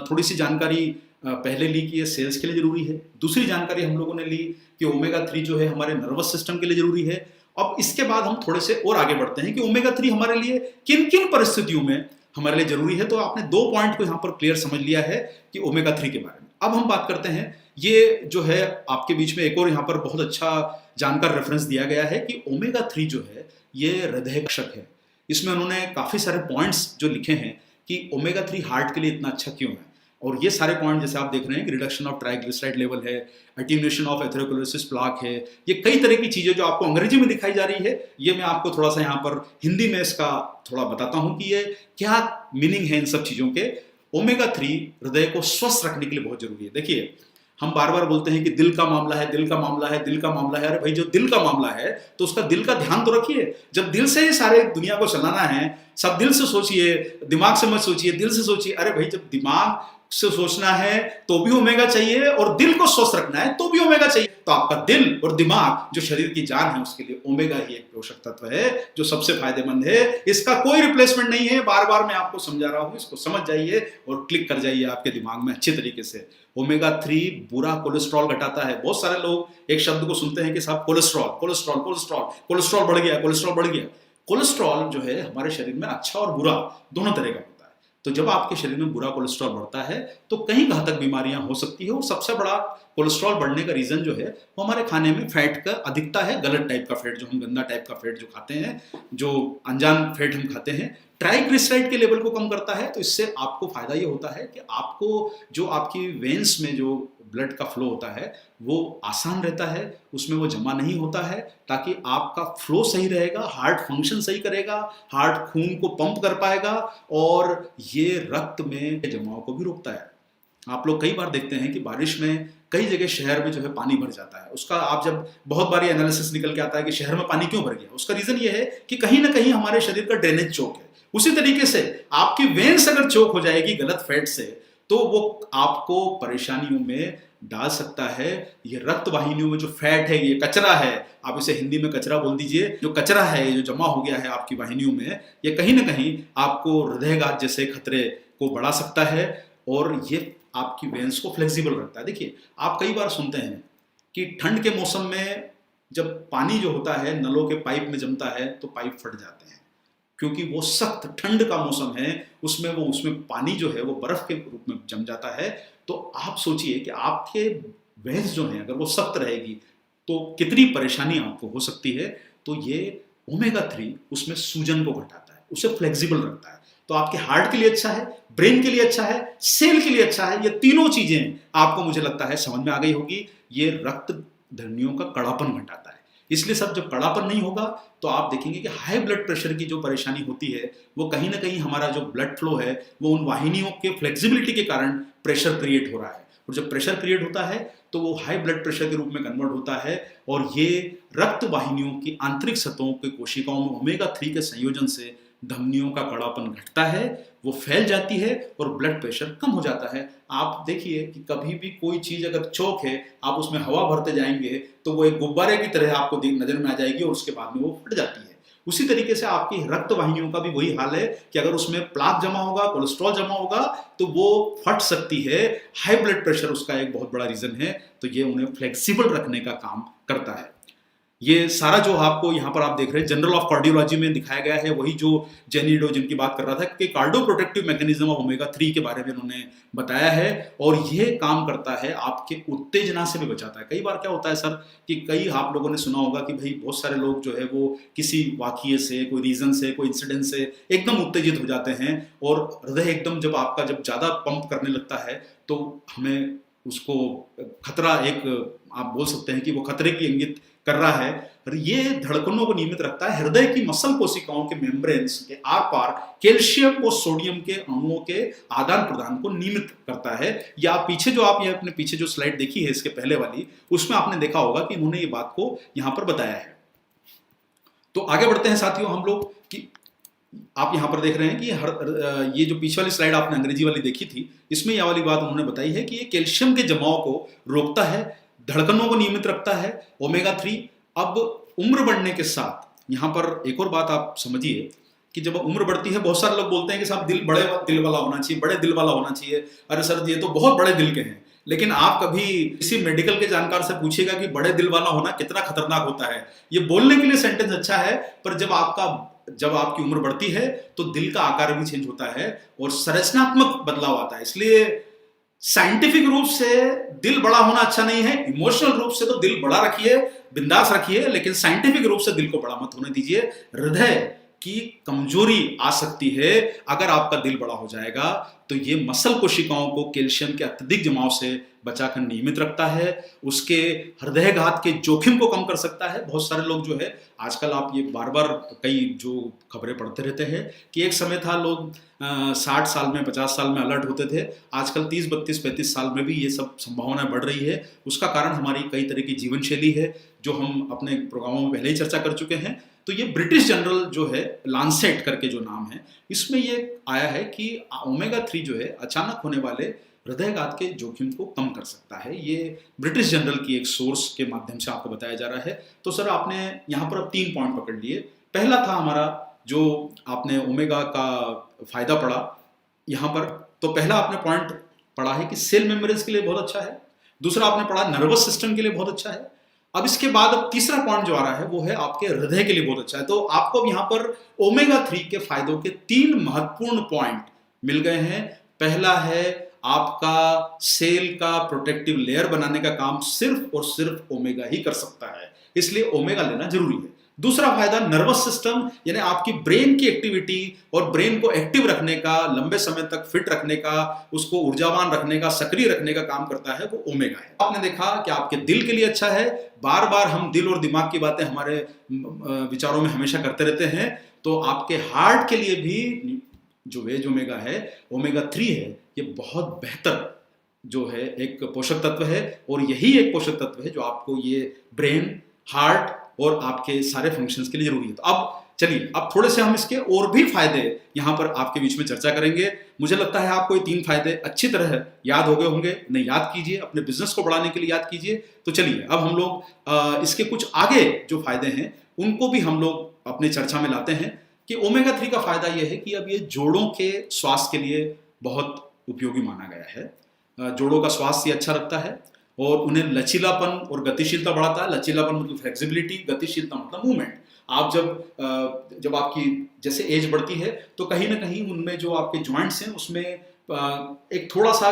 थोड़ी सी जानकारी पहले ली कि ये सेल्स के लिए जरूरी है। दूसरी जानकारी हम लोगों ने ली कि ओमेगा 3 जो है हमारे नर्वस सिस्टम के लिए जरूरी है। अब इसके बाद हम थोड़े से और आगे बढ़ते हैं कि ओमेगा 3 हमारे लिए किन किन परिस्थितियों में हमारे लिए जरूरी है। तो आपने 2 पॉइंट को यहाँ पर क्लियर समझ लिया है कि ओमेगा 3 के बारे में। अब हम बात करते हैं, ये जो है आपके बीच में एक और यहाँ पर बहुत अच्छा जानकार रेफरेंस दिया गया है कि ओमेगा 3 जो है ये हृदय रक्षक है। इसमें उन्होंने काफ़ी सारे पॉइंट्स जो लिखे हैं कि ओमेगा 3 हार्ट के लिए इतना अच्छा क्यों है। और ये सारे पॉइंट जैसे आप देख रहे हैं कि रिडक्शन ऑफ ट्राइग्लिसराइड लेवल है, अटेन्यूएशन ऑफ एथेरोस्क्लेरोसिस प्लाक है, ये कई तरह की चीज़ें जो आपको अंग्रेजी में दिखाई जा रही है, ये मैं आपको थोड़ा सा यहाँ पर हिंदी में इसका थोड़ा बताता हूँ कि ये क्या मीनिंग है इन सब चीज़ों के। ओमेगा 3 हृदय को स्वस्थ रखने के लिए बहुत जरूरी है। देखिए, हम बार बार बोलते हैं कि दिल का मामला है, दिल का मामला है, दिल का मामला है। अरे भाई, जो दिल का मामला है तो उसका दिल का ध्यान तो रखिए। जब दिल से ही सारे दुनिया को चलाना है, सब दिल से सोचिए, दिमाग से मत सोचिए, दिल से सोचिए। अरे भाई, जब दिमाग से सोचना है तो भी ओमेगा चाहिए, और दिल को स्वस्थ रखना है तो भी ओमेगा चाहिए। तो आपका दिल और दिमाग जो शरीर की जान है, उसके लिए ओमेगा ही एक पोषक तत्व है जो सबसे फायदेमंद है। इसका कोई रिप्लेसमेंट नहीं है। बार बार मैं आपको समझा रहा हूं, इसको समझ जाइए और क्लिक कर जाइए आपके दिमाग में अच्छे तरीके से। ओमेगा 3 बुरा कोलेस्ट्रॉल घटाता है। बहुत सारे लोग एक शब्द को सुनते हैं कि साहब कोलेस्ट्रॉल कोलेस्ट्रॉल कोलेस्ट्रॉल कोलेस्ट्रॉल बढ़ गया, कोलेस्ट्रॉल बढ़ गया। कोलेस्ट्रॉल जो है हमारे शरीर में अच्छा और बुरा दोनों तरह का होता है। तो जब आपके शरीर में बुरा कोलेस्ट्रॉल बढ़ता है तो कई घातक बीमारियां हो सकती है। और सबसे बड़ा कोलेस्ट्रॉल बढ़ने का रीजन जो है वो हमारे खाने में फैट का अधिकता है। गलत टाइप का फैट, जो हम गंदा टाइप का फैट जो खाते हैं, जो अनजान फैट हम खाते हैं। ट्राइग्लिसराइड के लेवल को कम करता है। तो इससे आपको फायदा ये होता है कि आपको जो आपकी वेन्स में जो ब्लड का फ्लो होता है वो आसान रहता है, उसमें वो जमा नहीं होता है, ताकि आपका फ्लो सही रहेगा, हार्ट फंक्शन सही करेगा, हार्ट खून को पंप कर पाएगा, और ये रक्त में जमाव को भी रोकता है। आप लोग कई बार देखते हैं कि बारिश में कई जगह शहर में जो है पानी भर जाता है। उसका आप जब बहुत बार एनालिसिस निकल के आता है कि शहर में पानी क्यों भर गया, उसका रीजन ये है कि कहीं ना कहीं हमारे शरीर का ड्रेनेज चोक है। उसी तरीके से आपकी वेन्स अगर चोक हो जाएगी गलत फैट से, तो वो आपको परेशानियों में डाल सकता है। ये रक्त वाहिनियों में जो फैट है, ये कचरा है, आप इसे हिंदी में कचरा बोल दीजिए। जो कचरा है, ये जो जमा हो गया है आपकी वाहिनियों में, ये कहीं ना कहीं आपको हृदयघात जैसे खतरे को बढ़ा सकता है, और ये आपकी वेन्स को फ्लेक्सिबल रखता है। देखिए, आप कई बार सुनते हैं कि ठंड के मौसम में जब पानी जो होता है नलों के पाइप में जमता है तो पाइप फट जाते हैं, क्योंकि वो सख्त ठंड का मौसम है, उसमें पानी जो है वो बर्फ के रूप में जम जाता है। तो आप सोचिए कि आपके वेल्स जो हैं अगर वो सख्त रहेगी तो कितनी परेशानी आपको हो सकती है। तो ये ओमेगा 3 उसमें सूजन को घटाता है, उसे फ्लेक्सिबल रखता है। तो आपके हार्ट के लिए अच्छा है, ब्रेन के लिए अच्छा है, सेल के लिए अच्छा है। ये तीनों चीजें आपको मुझे लगता है समझ में आ गई होगी। ये रक्त धमनियों का कड़ापन घटाता है। इसलिए सब जब कड़ापन नहीं होगा तो आप देखेंगे कि हाई ब्लड प्रेशर की जो परेशानी होती है वो कहीं ना कहीं हमारा जो ब्लड फ्लो है वो उन वाहिनियों के फ्लेक्सिबिलिटी के कारण प्रेशर क्रिएट हो रहा है, और जब प्रेशर क्रिएट होता है तो वो हाई ब्लड प्रेशर के रूप में कन्वर्ट होता है, और ये रक्त वाहिनियों की आंतरिक सतहों के कोशिकाओं में ओमेगा 3 के संयोजन से धमनियों का कड़ापन घटता है, वो फैल जाती है और ब्लड प्रेशर कम हो जाता है। आप देखिए कि कभी भी कोई चीज अगर चौक है, आप उसमें हवा भरते जाएंगे तो वो एक गुब्बारे की तरह आपको नजर में आ जाएगी और उसके बाद में वो फट जाती है। उसी तरीके से आपकी रक्त वाहिनियों का भी वही हाल है कि अगर उसमें प्लाक जमा होगा, कोलेस्ट्रॉल जमा होगा तो वो फट सकती है। हाई ब्लड प्रेशर उसका एक बहुत बड़ा रीजन है। तो ये उन्हें फ्लेक्सिबल रखने का काम करता है। ये सारा जो आपको यहाँ पर आप देख रहे हैं जनरल ऑफ कार्डियोलॉजी में दिखाया गया है, वही जो जेनी डो जिनकी बात कर रहा था कि cardio protective mechanism of omega 3 के बारे में उन्होंने बताया है। और ये काम करता है आपके उत्तेजना से भी बचाता है। कई बार क्या होता है सर कि कई आप लोगों ने सुना होगा कि भाई बहुत सारे लोग जो है वो किसी वाक़ये से, कोई रीजन से, कोई इंसिडेंट से एकदम उत्तेजित हो जाते हैं और हृदय एकदम जब ज़्यादा पंप करने लगता है तो हमें उसको खतरा, एक आप बोल सकते हैं कि वो खतरे की इंगित कर रहा है। और ये धड़कनों को नियमित रखता है। हृदय की मसल कोशिकाओं के मेम्ब्रेन्स के आर पार कैल्शियम और सोडियम के अणुओं के आदान प्रदान को नियमित करता है। या पीछे जो आप ये अपने पीछे जो स्लाइड देखी है इसके पहले वाली, उसमें आपने देखा होगा कि इन्होंने ये बात को यहां पर बताया है। तो आगे बढ़ते हैं साथियों हम लोग कि आप यहां पर देख रहे हैं कि ये जो पीछे वाली स्लाइड आपने अंग्रेजी वाली देखी थी, इसमें यह वाली बात उन्होंने बताई है कि ये कैल्शियम के जमाव को रोकता है, धड़कनों को नियमित रखता है ओमेगा 3। अब उम्र बढ़ने के साथ यहां पर एक और बात आप समझिए कि जब उम्र बढ़ती है, बहुत सारे लोग बोलते हैं कि साहब बड़े दिल वाला होना चाहिए, बड़े दिल वाला होना चाहिए। अरे सर ये तो बहुत बड़े दिल के हैं। लेकिन आप कभी किसी मेडिकल के जानकार से पूछिएगा कि बड़े दिल वाला होना कितना खतरनाक होता है। ये बोलने के लिए सेंटेंस अच्छा है, पर जब आपकी उम्र बढ़ती है तो दिल का आकार भी चेंज होता है और संरचनात्मक बदलाव आता है। इसलिए साइंटिफिक रूप से दिल बड़ा होना अच्छा नहीं है। इमोशनल रूप से तो दिल बड़ा रखिए, बिंदास रखिए, लेकिन साइंटिफिक रूप से दिल को बड़ा मत होने दीजिए। हृदय की कमजोरी आ सकती है अगर आपका दिल बड़ा हो जाएगा। तो ये मसल कोशिकाओं को कैल्शियम के अत्यधिक जमाव से बचाकर नियमित रखता है, उसके हृदयघात के जोखिम को कम कर सकता है। बहुत सारे लोग जो है आजकल, आप ये बार बार कई जो खबरें पढ़ते रहते हैं कि एक समय था लोग 60 साल में, 50 साल में अलर्ट होते थे। आजकल 30, 32, 35 साल में भी ये सब संभावना बढ़ रही है। उसका कारण हमारी कई तरह की जीवन शैली है जो हम अपने प्रोग्रामों में पहले ही चर्चा कर चुके हैं। तो ये ब्रिटिश जर्नल जो है लांसेट करके जो नाम है, इसमें ये आया है कि ओमेगा 3 जो है अचानक होने वाले हृदयघात के जोखिम को कम कर सकता है। ये ब्रिटिश जर्नल की एक सोर्स के माध्यम से आपको बताया जा रहा है। तो सर आपने यहाँ पर अब 3 पॉइंट पकड़ लिए। पहला था हमारा जो आपने ओमेगा का फायदा पढ़ा यहाँ पर, तो पहला आपने पॉइंट पढ़ा है कि सेल मेम्ब्रेन्स के लिए बहुत अच्छा है। दूसरा आपने पढ़ा नर्वस सिस्टम के लिए बहुत अच्छा है। अब इसके बाद अब तीसरा पॉइंट जो आ रहा है वो है आपके हृदय के लिए बहुत अच्छा है। तो आपको अब यहाँ पर ओमेगा 3 के फायदों के 3 महत्वपूर्ण पॉइंट मिल गए हैं। पहला है आपका सेल का प्रोटेक्टिव लेयर बनाने का काम सिर्फ और सिर्फ ओमेगा ही कर सकता है, इसलिए ओमेगा लेना जरूरी है। दूसरा फायदा नर्वस सिस्टम, यानी आपकी ब्रेन की एक्टिविटी और ब्रेन को एक्टिव रखने का, लंबे समय तक फिट रखने का, उसको ऊर्जावान रखने का, सक्रिय रखने का काम करता है वो ओमेगा है। आपने देखा कि आपके दिल के लिए अच्छा है। बार बार हम दिल और दिमाग की बातें हमारे विचारों में हमेशा करते रहते हैं। तो आपके हार्ट के लिए भी जो वेज ओमेगा है, ओमेगा 3 है, ये बहुत बेहतर जो है एक पोषक तत्व है। और यही एक पोषक तत्व है जो आपको ये ब्रेन, हार्ट और आपके सारे फंक्शंस के लिए जरूरी है। तो अब चलिए, अब थोड़े से हम इसके और भी फायदे यहाँ पर आपके बीच में चर्चा करेंगे। मुझे लगता है आपको ये 3 फायदे अच्छी तरह याद हो गए होंगे। इन्हें याद कीजिए, अपने बिजनेस को बढ़ाने के लिए याद कीजिए। तो चलिए अब हम लोग इसके कुछ आगे जो फायदे हैं उनको भी हम लोग अपने चर्चा में लाते हैं कि ओमेगा 3 का फायदा यह है कि अब ये जोड़ों के स्वास्थ्य के लिए बहुत उपयोगी माना गया है। जोड़ों का स्वास्थ्य अच्छा रखता है। और उन्हें लचीलापन और गतिशीलता बढ़ाता है। लचीलापन मतलब फ्लेक्सिबिलिटी, गतिशीलता मतलब मूवमेंट। आप जब आपकी जैसे एज बढ़ती है तो कहीं ना कहीं उनमें जो आपके जॉइंट्स हैं उसमें एक थोड़ा सा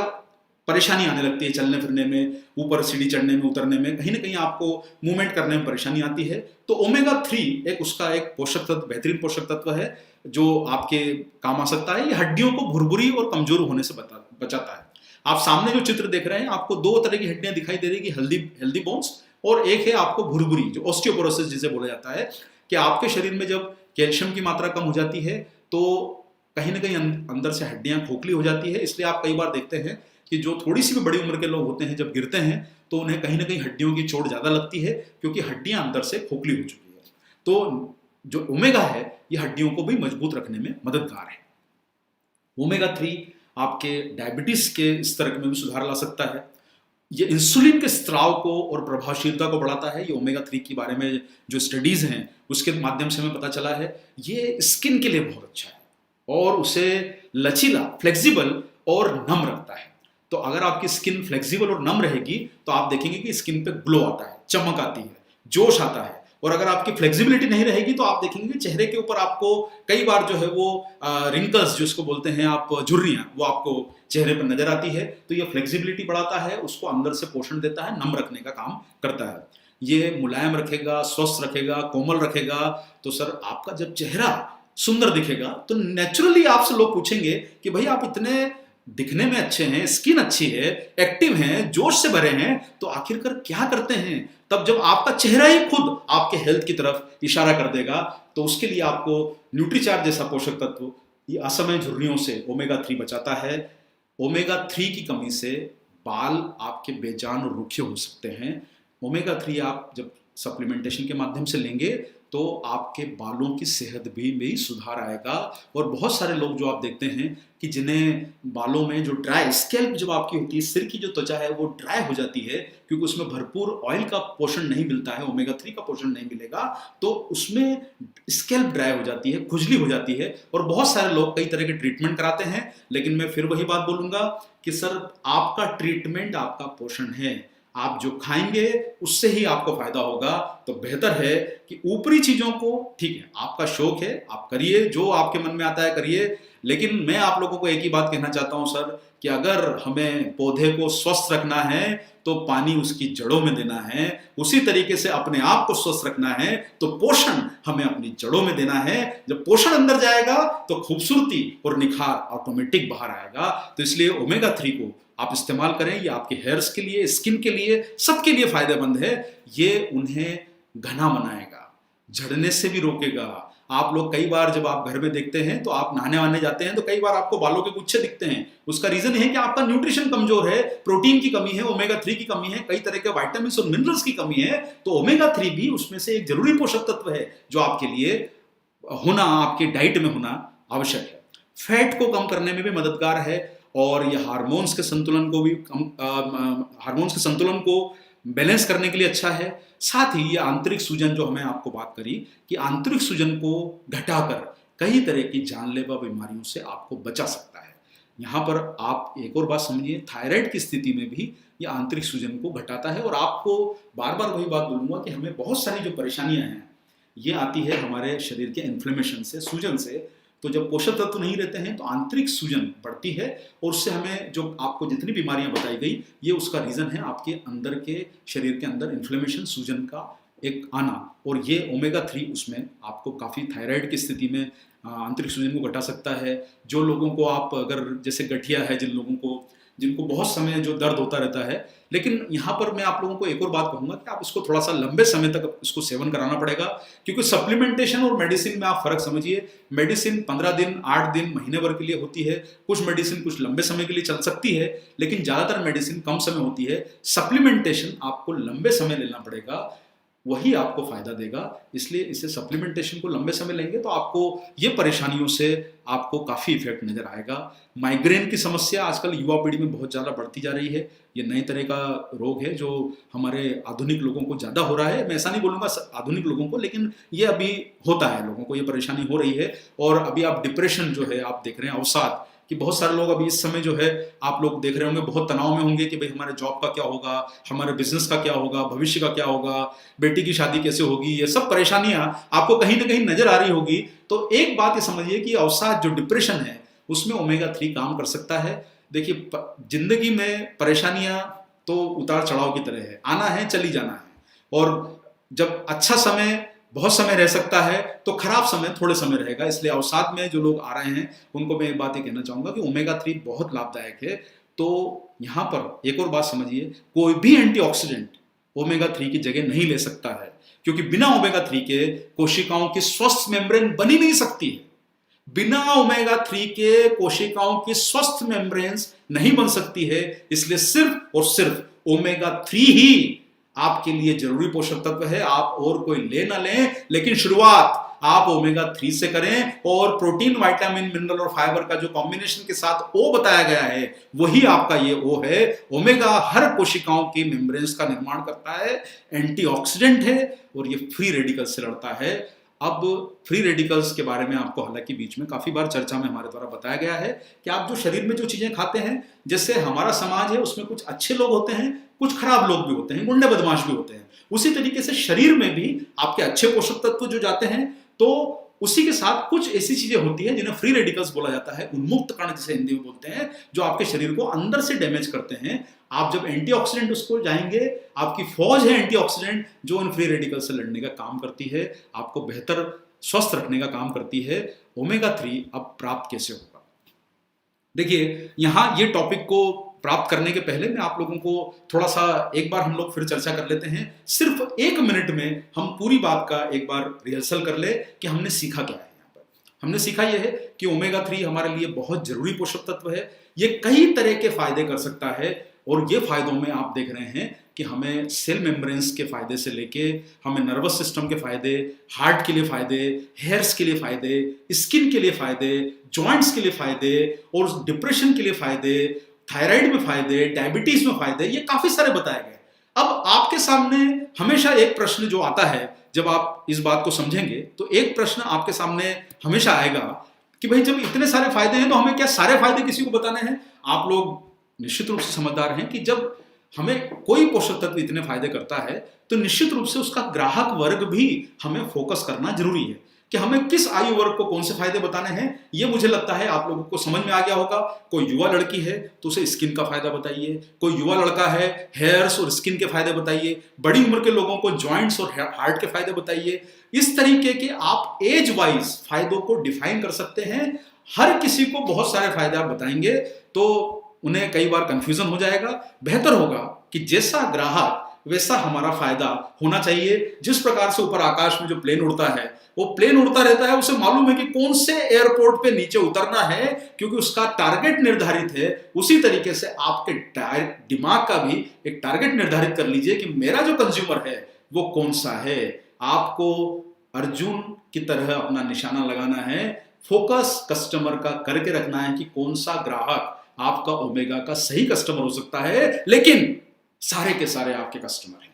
परेशानी आने लगती है, चलने फिरने में, ऊपर सीढ़ी चढ़ने में, उतरने में, कहीं ना कहीं आपको मूवमेंट करने में परेशानी आती है। तो ओमेगा 3 एक उसका एक पोषक तत्व, बेहतरीन पोषक तत्व है जो आपके काम आ सकता है। ये हड्डियों को भुरभुरी और कमजोर होने से बचाता है। आप सामने जो चित्र देख रहे हैं, आपको दो तरह की हड्डियां दिखाई दे रही है, हेल्दी बोन्स, और एक है आपको भुरभुरी, जो ऑस्टियोपोरोसिस जिसे बोला जाता है, कि आपके शरीर में जब कैल्शियम की मात्रा कम हो जाती है तो कहीं ना कहीं अंदर से हड्डियां खोखली हो जाती है। इसलिए आप कई बार देखते हैं कि जो थोड़ी सी भी बड़ी उम्र के लोग होते हैं, जब गिरते हैं तो उन्हें कहीं ना कहीं हड्डियों की चोट ज्यादा लगती है, क्योंकि हड्डियां अंदर से खोखली हो चुकी है। तो जो ओमेगा है ये हड्डियों को भी मजबूत रखने में मददगार है। ओमेगा 3 आपके डायबिटीज के स्तर में भी सुधार ला सकता है। ये इंसुलिन के स्त्राव को और प्रभावशीलता को बढ़ाता है। ये ओमेगा 3 के बारे में जो स्टडीज हैं उसके माध्यम से हमें पता चला है, ये स्किन के लिए बहुत अच्छा है और उसे लचीला, फ्लेक्सिबल और नम रखता है। तो अगर आपकी स्किन फ्लेक्सिबल और नम रहेगी तो आप देखेंगे कि स्किन पे ग्लो आता है, चमक आती है, जोश आता है। और अगर आपकी फ्लेक्सिबिलिटी नहीं रहेगी तो आप देखेंगे चेहरे के ऊपर आपको कई बार जो है वो रिंकल्स जिसको बोलते हैं आप, झुर्रियां, वो आपको चेहरे पर नजर आती है। तो ये फ्लेक्सिबिलिटी बढ़ाता है, उसको अंदर से पोषण देता है, नम रखने का काम करता है। ये मुलायम रखेगा, स्वस्थ रखेगा, कोमल रखेगा। तो सर आपका जब चेहरा सुंदर दिखेगा तो नेचुरली आपसे लोग पूछेंगे कि भाई आप इतने दिखने में अच्छे हैं, स्किन अच्छी है, एक्टिव हैं, जोश से भरे हैं, तो आखिरकार क्या करते हैं? तब जब आपका चेहरा ही खुद आपके हेल्थ की तरफ इशारा कर देगा, तो उसके लिए आपको न्यूट्रीचार्ज जैसा पोषक तत्व ये असमय झुर्रियों से ओमेगा 3 बचाता है। ओमेगा 3 की कमी से बाल आपके बेजान और रुखे हो सकते हैं। ओमेगा 3 आप जब सप्लीमेंटेशन के माध्यम से लेंगे तो आपके बालों की सेहत भी सुधार आएगा। और बहुत सारे लोग जो आप देखते हैं कि जिन्हें बालों में जो ड्राई स्कैल्प जब आपकी होती है, सिर की जो त्वचा है वो ड्राई हो जाती है, क्योंकि उसमें भरपूर ऑयल का पोषण नहीं मिलता है, ओमेगा 3 का पोषण नहीं मिलेगा, तो उसमें स्कैल्प ड्राई हो जाती है, खुजली हो जाती है। और बहुत सारे लोग कई तरह के ट्रीटमेंट कराते हैं, लेकिन मैं फिर वही बात बोलूंगा कि सर आपका ट्रीटमेंट आपका पोषण है। आप जो खाएंगे उससे ही आपको फायदा होगा। तो बेहतर है कि ऊपरी चीजों को, ठीक है आपका शौक है आप करिए, जो आपके मन में आता है करिए, लेकिन मैं आप लोगों को एक ही बात कहना चाहता हूं सर, कि अगर हमें पौधे को स्वस्थ रखना है तो पानी उसकी जड़ों में देना है, उसी तरीके से अपने आप को स्वस्थ रखना है तो पोषण हमें अपनी जड़ों में देना है। जब पोषण अंदर जाएगा तो खूबसूरती और निखार ऑटोमेटिक बाहर आएगा। तो इसलिए ओमेगा 3 को आप इस्तेमाल करें, ये आपके हेयर्स के लिए, स्किन के लिए, सबके लिए फायदेमंद है। ये उन्हें घना बनाएगा, झड़ने से भी रोकेगा। आप लोग कई बार जब आप घर में देखते हैं तो आप नहाने वाने जाते हैं तो कई बार आपको बालों के गुच्छे दिखते हैं। उसका रीजन है कि आपका न्यूट्रिशन कमजोर है, प्रोटीन की कमी है, ओमेगा 3 की कमी है, कई तरह के विटामिन और मिनरल्स की कमी है। तो ओमेगा 3 भी उसमें से एक जरूरी पोषक तत्व है जो आपके लिए होना, आपके डाइट में होना आवश्यक है। फैट को कम करने में भी मददगार है और यह हार्मोन्स के संतुलन को बैलेंस करने के लिए अच्छा है। साथ ही ये आंतरिक सूजन, जो हमें आपको बात करी कि आंतरिक सूजन को घटाकर कई तरह की जानलेवा बीमारियों से आपको बचा सकता है। यहाँ पर आप एक और बात समझिए, थायराइड की स्थिति में भी ये आंतरिक सूजन को घटाता है। और आपको बार बार वही बात बोलूंगा कि हमें बहुत सारी जो परेशानियां हैं ये आती है हमारे शरीर के इन्फ्लेमेशन से, सूजन से। तो जब पोषक तत्व नहीं रहते हैं तो आंतरिक सूजन बढ़ती है और उससे हमें जो आपको जितनी बीमारियां बताई गई, ये उसका रीजन है आपके अंदर के शरीर के अंदर इन्फ्लेमेशन, सूजन का एक आना। और ये ओमेगा 3 उसमें आपको काफ़ी, थायराइड की स्थिति में आंतरिक सूजन को घटा सकता है। जो लोगों को आप अगर जैसे गठिया है, जिनको बहुत समय जो दर्द होता रहता है, लेकिन यहाँ पर मैं आप लोगों को एक और बात कहूंगा कि आप इसको थोड़ा सा लंबे समय तक इसको सेवन कराना पड़ेगा, क्योंकि सप्लीमेंटेशन और मेडिसिन में आप फर्क समझिए। मेडिसिन 15 दिन, 8 दिन, महीने भर के लिए होती है, कुछ मेडिसिन कुछ लंबे समय के लिए चल सकती है, लेकिन ज्यादातर मेडिसिन कम समय होती है। सप्लीमेंटेशन आपको लंबे समय लेना पड़ेगा, वही आपको फायदा देगा। इसलिए इसे सप्लीमेंटेशन को लंबे समय लेंगे तो आपको ये परेशानियों से आपको काफी इफेक्ट नजर आएगा। माइग्रेन की समस्या आजकल युवा पीढ़ी में बहुत ज्यादा बढ़ती जा रही है। ये नए तरह का रोग है जो हमारे आधुनिक लोगों को ज्यादा हो रहा है। मैं ऐसा नहीं बोलूंगा आधुनिक लोगों को, लेकिन ये अभी होता है, लोगों को ये परेशानी हो रही है। और अभी आप डिप्रेशन जो है आप देख रहे हैं, अवसाद कि बहुत सारे लोग अभी इस समय जो है आप लोग देख रहे होंगे बहुत तनाव में होंगे कि भाई हमारे जॉब का क्या होगा, हमारे बिजनेस का क्या होगा, भविष्य का क्या होगा, बेटी की शादी कैसे होगी, ये सब परेशानियां आपको कहीं ना कहीं नजर आ रही होगी। तो एक बात ये समझिए कि अवसाद जो डिप्रेशन है उसमें ओमेगा 3 काम कर सकता है। देखिए जिंदगी में परेशानियां तो उतार चढ़ाव की तरह है, आना है चली जाना है, और जब अच्छा समय बहुत समय रह सकता है तो खराब समय थोड़े समय रहेगा। इसलिए अवसाद में जो लोग आ रहे हैं उनको मैं एक बात ये कहना चाहूंगा कि ओमेगा 3 बहुत लाभदायक है। तो यहां पर एक और बात समझिए, कोई भी एंटीऑक्सीडेंट ओमेगा 3 की जगह नहीं ले सकता है, क्योंकि बिना ओमेगा 3 के कोशिकाओं की स्वस्थ मेम्ब्रेन बनी नहीं सकती है। बिना ओमेगा 3 के कोशिकाओं की स्वस्थ मेम्ब्रेन्स नहीं बन सकती है। इसलिए सिर्फ और सिर्फ ओमेगा 3 ही आपके लिए जरूरी पोषक तत्व है। आप और कोई ले ना लें, लेकिन शुरुआत आप ओमेगा 3 से करें, और प्रोटीन, विटामिन, मिनरल और फाइबर का जो कॉम्बिनेशन के साथ ओ बताया गया है वही आपका ये ओ है। ओमेगा हर कोशिकाओं की मेम्ब्रेन्स का निर्माण करता है, एंटीऑक्सीडेंट है, और ये फ्री रेडिकल्स से लड़ता है। अब फ्री रेडिकल्स के बारे में आपको हालांकि बीच में काफी बार चर्चा में हमारे द्वारा बताया गया है कि आप जो शरीर में जो चीजें खाते हैं, जैसे हमारा समाज है उसमें कुछ अच्छे लोग होते हैं, कुछ खराब लोग भी होते हैं, गुंडे बदमाश भी होते हैं, उसी तरीके से शरीर में भी आपके अच्छे पोषक तत्व जो जाते हैं तो उसी के साथ कुछ ऐसी चीजें होती है जिन्हें फ्री रेडिकल्स बोला जाता है, उन्मुक्त कण जिसे हिंदी में बोलते हैं, जो आपके शरीर को अंदर से डैमेज करते हैं। आप जब एंटीऑक्सीडेंट उसको जाएंगे, आपकी फौज है एंटीऑक्सीडेंट जो उन फ्री रेडिकल से लड़ने का काम करती है, आपको बेहतर स्वस्थ रखने का काम करती है। ओमेगा 3 अब प्राप्त कैसे होगा? देखिए यहां ये टॉपिक को प्राप्त करने के पहले मैं आप लोगों को थोड़ा सा एक बार हम लोग फिर चर्चा कर लेते हैं। सिर्फ 1 मिनट में हम पूरी बात का एक बार रिहर्सल कर ले कि हमने सीखा क्या है। यहाँ पर हमने सीखा यह है कि ओमेगा 3 हमारे लिए बहुत जरूरी पोषक तत्व है। ये कई तरह के फायदे कर सकता है, और ये फायदों में आप देख रहे हैं कि हमें सेल मेम्ब्रेन्स के फायदे से लेके हमें नर्वस सिस्टम के फायदे, हार्ट के लिए फायदे, हेयर्स के लिए फायदे, स्किन के लिए फायदे, जॉइंट्स के लिए फायदे, और डिप्रेशन के लिए फायदे, थायराइड में फायदे, डायबिटीज में फायदे, ये काफी सारे बताए गए। अब आपके सामने हमेशा एक प्रश्न जो आता है, जब आप इस बात को समझेंगे तो एक प्रश्न आपके सामने हमेशा आएगा कि भाई जब इतने सारे फायदे हैं तो हमें क्या सारे फायदे किसी को बताने हैं? आप लोग निश्चित रूप से समझदार हैं कि जब हमें कोई पोषक तत्व इतने फायदे करता है तो निश्चित रूप से उसका ग्राहक वर्ग भी हमें फोकस करना जरूरी है कि हमें किस आयु वर्ग को कौन से फायदे बताने हैं। ये मुझे लगता है आप लोगों को समझ में आ गया होगा। कोई युवा लड़की है तो उसे स्किन का फायदा बताइए, कोई युवा लड़का है हेयर्स और स्किन के फायदे बताइए, बड़ी उम्र के लोगों को जॉइंट्स और हार्ट के फायदे बताइए। इस तरीके के आप एज वाइज फायदों को डिफाइन कर सकते हैं। हर किसी को बहुत सारे फायदे आप बताएंगे तो उन्हें कई बार कंफ्यूजन हो जाएगा। बेहतर होगा कि जैसा ग्राहक वैसा हमारा फायदा होना चाहिए। जिस प्रकार से ऊपर आकाश में जो प्लेन उड़ता है वो प्लेन उड़ता रहता है, उसे मालूम है कि कौन से एयरपोर्ट पे नीचे उतरना है क्योंकि उसका टारगेट निर्धारित है। उसी तरीके से आपके दिमाग का भी एक टारगेट निर्धारित कर लीजिए कि मेरा जो कंज्यूमर है वो कौन सा है। आपको अर्जुन की तरह अपना निशाना लगाना है, फोकस कस्टमर का करके रखना है कि कौन सा ग्राहक आपका ओमेगा का सही कस्टमर हो सकता है। लेकिन सारे के सारे आपके कस्टमर हैं,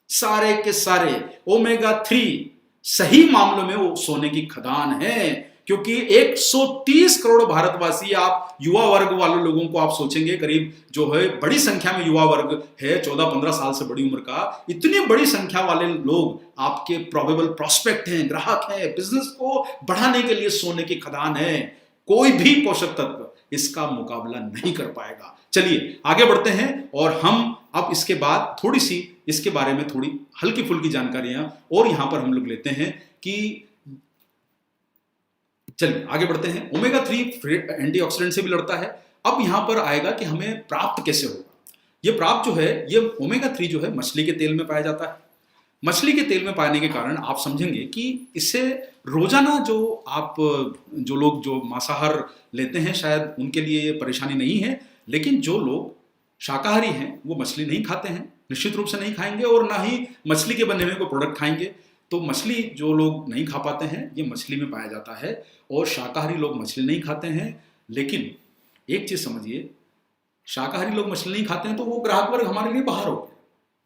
सारे के सारे ओमेगा 3 सही मामलों में वो सोने की खदान है, क्योंकि 130 करोड़ भारतवासी, आप युवा वर्ग वाले लोगों को आप सोचेंगे करीब जो है बड़ी संख्या में युवा वर्ग है 14-15 साल से बड़ी उम्र का, इतनी बड़ी संख्या वाले लोग आपके प्रोबेबल प्रोस्पेक्ट हैं, ग्राहक हैं, बिजनेस को बढ़ाने के लिए सोने की खदान है। कोई भी पोषक तत्व इसका मुकाबला नहीं कर पाएगा। चलिए आगे बढ़ते हैं और हम अब इसके बाद थोड़ी सी इसके बारे में थोड़ी हल्की फुल्की जानकारियां और यहां पर हम लोग लेते हैं कि चलिए आगे बढ़ते हैं। ओमेगा 3 एंटीऑक्सीडेंट से भी लड़ता है। अब यहां पर आएगा कि हमें प्राप्त कैसे होगा। ये प्राप्त जो है, ये ओमेगा 3 जो है मछली के तेल में पाया जाता है। मछली के तेल में पाने के कारण आप समझेंगे कि इससे रोजाना जो लोग जो मांसाहार लेते हैं शायद उनके लिए ये परेशानी नहीं है, लेकिन जो लोग शाकाहारी हैं वो मछली नहीं खाते हैं, निश्चित रूप से नहीं खाएंगे, और ना ही मछली के बने हुए कोई प्रोडक्ट खाएंगे। तो मछली जो लोग नहीं खा पाते हैं ये मछली में पाया जाता है, और शाकाहारी लोग मछली नहीं खाते हैं। लेकिन एक चीज समझिए, शाकाहारी लोग मछली नहीं खाते हैं तो वो ग्राहक वर्ग हमारे लिए बाहर हो गया,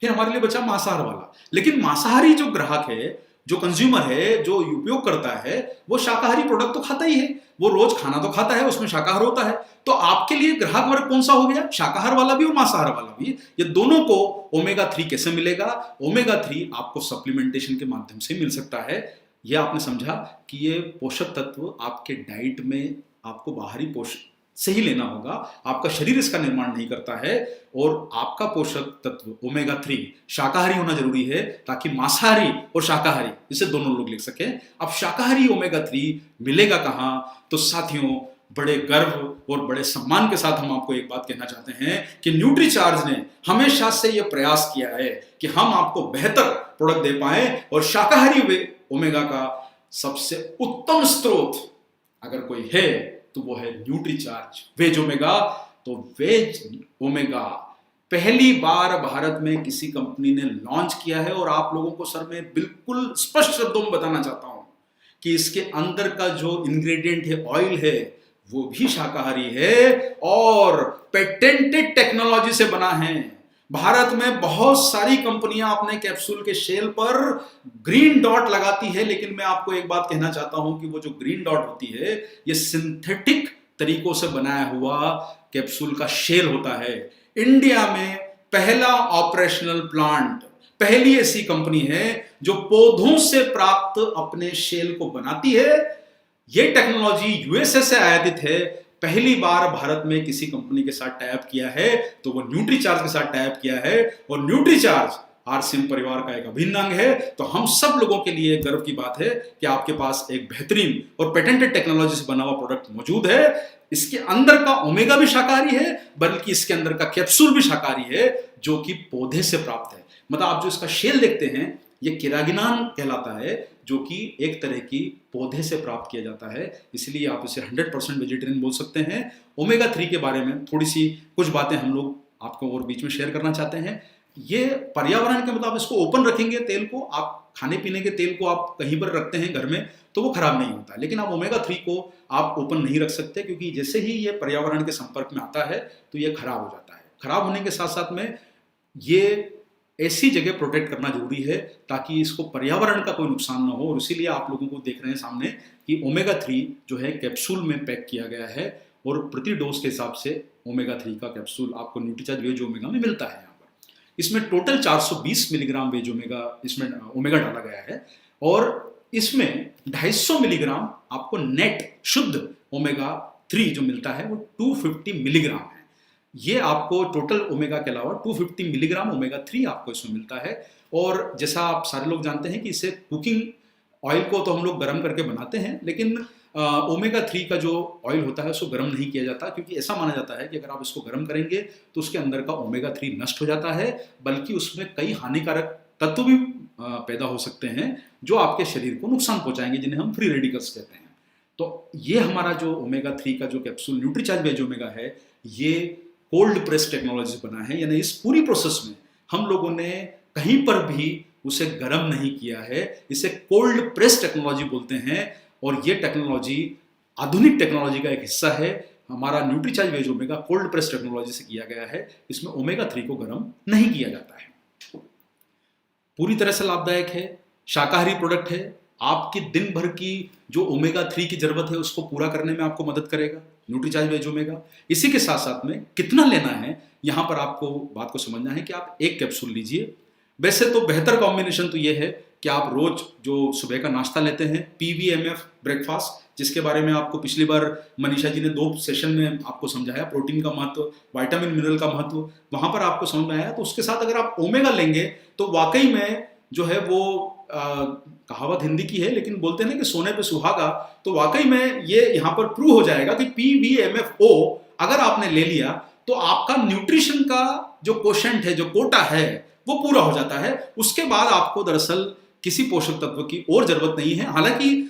फिर हमारे लिए बचा मांसाहार वाला। लेकिन मांसाहारी जो ग्राहक है जो कंज्यूमर है, जो उपयोग करता है, वो शाकाहारी प्रोडक्ट तो खाता ही है, वो रोज खाना तो खाता है, उसमें शाकाहार होता है। तो आपके लिए ग्राहक वर्ग कौन सा हो गया? शाकाहार वाला भी और मांसाहार वाला भी। ये दोनों को ओमेगा 3 कैसे मिलेगा? ओमेगा 3 आपको सप्लीमेंटेशन के माध्यम से मिल सकता है। ये आपने समझा कि ये पोषक तत्व आपके डाइट में आपको बाहरी पोषक से ही लेना होगा, आपका शरीर इसका निर्माण नहीं करता है। और आपका पोषक तत्व ओमेगा 3 शाकाहारी होना जरूरी है, ताकि मांसाहारी और शाकाहारी इसे दोनों लोग ले सकें। अब शाकाहारी ओमेगा 3 मिलेगा कहां? तो साथियों, बड़े गर्व और बड़े सम्मान के साथ हम आपको एक बात कहना चाहते हैं कि न्यूट्रीचार्ज ने हमेशा से यह प्रयास किया है कि हम आपको बेहतर प्रोडक्ट दे पाए, और शाकाहारी ओमेगा का सबसे उत्तम स्रोत अगर कोई है तो वो है न्यूट्रीचार्ज वेज ओमेगा। तो वेज ओमेगा पहली बार भारत में किसी कंपनी ने लॉन्च किया है, और आप लोगों को सर मैं बिल्कुल स्पष्ट शब्दों में बताना चाहता हूं कि इसके अंदर का जो इंग्रेडिएंट है, ऑयल है, वो भी शाकाहारी है और पेटेंटेड टेक्नोलॉजी से बना है। भारत में बहुत सारी कंपनियां अपने कैप्सूल के शेल पर ग्रीन डॉट लगाती है, लेकिन मैं आपको एक बात कहना चाहता हूं कि वो जो ग्रीन डॉट होती है, ये सिंथेटिक तरीकों से बनाया हुआ कैप्सूल का शेल होता है। इंडिया में पहला ऑपरेशनल प्लांट, पहली ऐसी कंपनी है जो पौधों से प्राप्त अपने शेल को बनाती है। यह टेक्नोलॉजी यूएसए से आयातित है। पहली बार भारत में किसी कंपनी के साथ टाई अप किया है तो वो न्यूट्रीचार्ज के साथ टाई अप किया है, और न्यूट्रीचार्ज आरसीएम परिवार का एक अभिन्न अंग है। तो हम सब लोगों के लिए गर्व की बात है कि आपके पास एक बेहतरीन और पेटेंटेड टेक्नोलॉजी से बना हुआ प्रोडक्ट मौजूद है। इसके अंदर का ओमेगा भी शाकाहारी है, बल्कि इसके अंदर का कैप्सूल भी शाकाहारी है, जो कि पौधे से प्राप्त है। मतलब आप जो इसका शेल देखते हैं, ये किरागिनान कहलाता है, जो कि एक तरह की पौधे से प्राप्त किया जाता है, इसलिए आप इसे 100% वेजिटेरियन बोल सकते हैं। ओमेगा 3 के बारे में थोड़ी सी कुछ बातें हम लोग आपको और बीच में शेयर करना चाहते हैं। ये पर्यावरण के मतलब इसको ओपन रखेंगे, तेल को आप खाने पीने के तेल को आप कहीं पर रखते हैं घर में तो वो खराब नहीं होता, लेकिन आप ओमेगा 3 को आप ओपन नहीं रख सकते, क्योंकि जैसे ही ये पर्यावरण के संपर्क में आता है तो ये खराब हो जाता है। खराब होने के साथ साथ में ये ऐसी जगह प्रोटेक्ट करना जरूरी है ताकि इसको पर्यावरण का कोई नुकसान ना हो, और इसीलिए आप लोगों को देख रहे हैं सामने कि ओमेगा 3 जो है कैप्सूल में पैक किया गया है, और प्रति डोज के हिसाब से ओमेगा 3 का कैप्सूल आपको न्यूट्रीचार्ज वेज ओमेगा में मिलता है। यहाँ पर इसमें टोटल 420 मिलीग्राम वेज ओमेगा इसमें ओमेगा डाला गया है, और इसमें 250 मिलीग्राम आपको नेट शुद्ध ओमेगा 3 जो मिलता है वो 250 मिलीग्राम है। ये आपको टोटल ओमेगा के अलावा 250 मिलीग्राम ओमेगा 3 आपको इसमें मिलता है। और जैसा आप सारे लोग जानते हैं कि इसे कुकिंग ऑयल को तो हम लोग गर्म करके बनाते हैं, लेकिन ओमेगा 3 का जो ऑयल होता है उसको गर्म नहीं किया जाता, क्योंकि ऐसा माना जाता है कि अगर आप इसको गर्म करेंगे तो उसके अंदर का ओमेगा 3 नष्ट हो जाता है, बल्कि उसमें कई हानिकारक तत्व भी पैदा हो सकते हैं जो आपके शरीर को नुकसान पहुंचाएंगे, जिन्हें हम फ्री रेडिकल्स कहते हैं। तो ये हमारा जो ओमेगा 3 का जो कैप्सूल न्यूट्रीचार्ज वेज ओमेगा है, ये कोल्ड प्रेस टेक्नोलॉजी से बना है, यानी इस पूरी प्रोसेस में हम लोगों ने कहीं पर भी उसे गर्म नहीं किया है। इसे कोल्ड प्रेस टेक्नोलॉजी बोलते हैं, और ये टेक्नोलॉजी आधुनिक टेक्नोलॉजी का एक हिस्सा है। हमारा Nutricharge veg omega cold press technology से किया गया है। इसमें ओमेगा 3 को गर्म नहीं किया जाता है। पूरी तरह से लाभदायक है, शाकाहारी प्रोडक्ट है, आपकी दिन भर की जो ओमेगा 3 की जरूरत है उसको पूरा करने में आपको मदद करेगा न्यूट्रीचार्ज वेज ओमेगा। इसी के साथ साथ में कितना लेना है, यहां पर आपको बात को समझना है कि आप एक कैप्सूल लीजिए। वैसे तो बेहतर कॉम्बिनेशन तो यह है कि आप रोज जो सुबह का नाश्ता लेते हैं PVMF ब्रेकफास्ट, जिसके बारे में आपको पिछली बार मनीषा जी ने 2 सेशन में आपको समझाया, प्रोटीन का महत्व, विटामिन मिनरल का महत्व, वहां पर आपको समझ में आया। तो उसके साथ अगर आप ओमेगा लेंगे तो वाकई में जो है वो कहावत हिंदी की है, लेकिन बोलते हैं ना कि सोने पे सुहागा, तो वाकई में ये यहाँ पर प्रूव हो जाएगा कि PVMFO अगर आपने ले लिया तो आपका न्यूट्रिशन का जो कोशेंट है, जो कोटा है, वो पूरा हो जाता है। उसके बाद आपको दरअसल किसी पोषक तत्व की और जरूरत नहीं है। हालांकि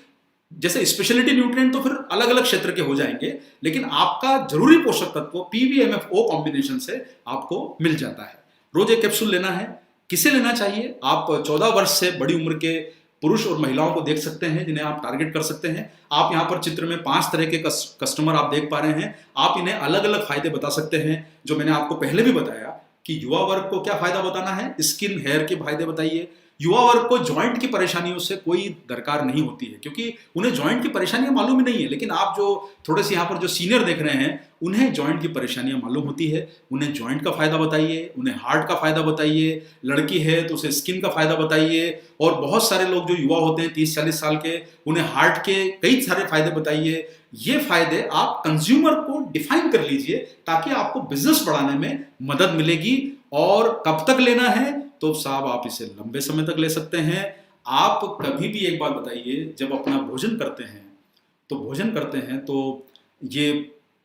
जैसे स्पेशलिटी न्यूट्रिएंट तो फिर अलग अलग क्षेत्र के हो जाएंगे, लेकिन आपका जरूरी पोषक तत्व PVMFO कॉम्बिनेशन से आपको मिल जाता है। रोज एक कैप्सूल लेना है। किसे लेना चाहिए? आप 14 वर्ष से बड़ी उम्र के पुरुष और महिलाओं को देख सकते हैं, जिन्हें आप टारगेट कर सकते हैं। आप यहाँ पर चित्र में 5 तरह के कस्टमर आप देख पा रहे हैं। आप इन्हें अलग अलग फायदे बता सकते हैं, जो मैंने आपको पहले भी बताया कि युवा वर्ग को क्या फायदा बताना है, स्किन हेयर के फायदे बताइए। युवा वर्ग को जॉइंट की परेशानियों से कोई दरकार नहीं होती है, क्योंकि उन्हें जॉइंट की परेशानियां मालूम ही नहीं है। लेकिन आप जो थोड़े से यहाँ पर जो सीनियर देख रहे हैं, उन्हें जॉइंट की परेशानियां मालूम होती है। उन्हें जॉइंट का फायदा बताइए, उन्हें हार्ट का फायदा बताइए, लड़की है तो उसे स्किन का फायदा बताइए, और बहुत सारे लोग जो युवा होते हैं 30-40 साल के, उन्हें हार्ट के कई सारे फायदे बताइए। ये फायदे आप कंज्यूमर को डिफाइन कर लीजिए, ताकि आपको बिजनेस बढ़ाने में मदद मिलेगी। और कब तक लेना है, तो साहब आप इसे लंबे समय तक ले सकते हैं। आप कभी भी एक बात बताइए, जब अपना भोजन करते हैं तो ये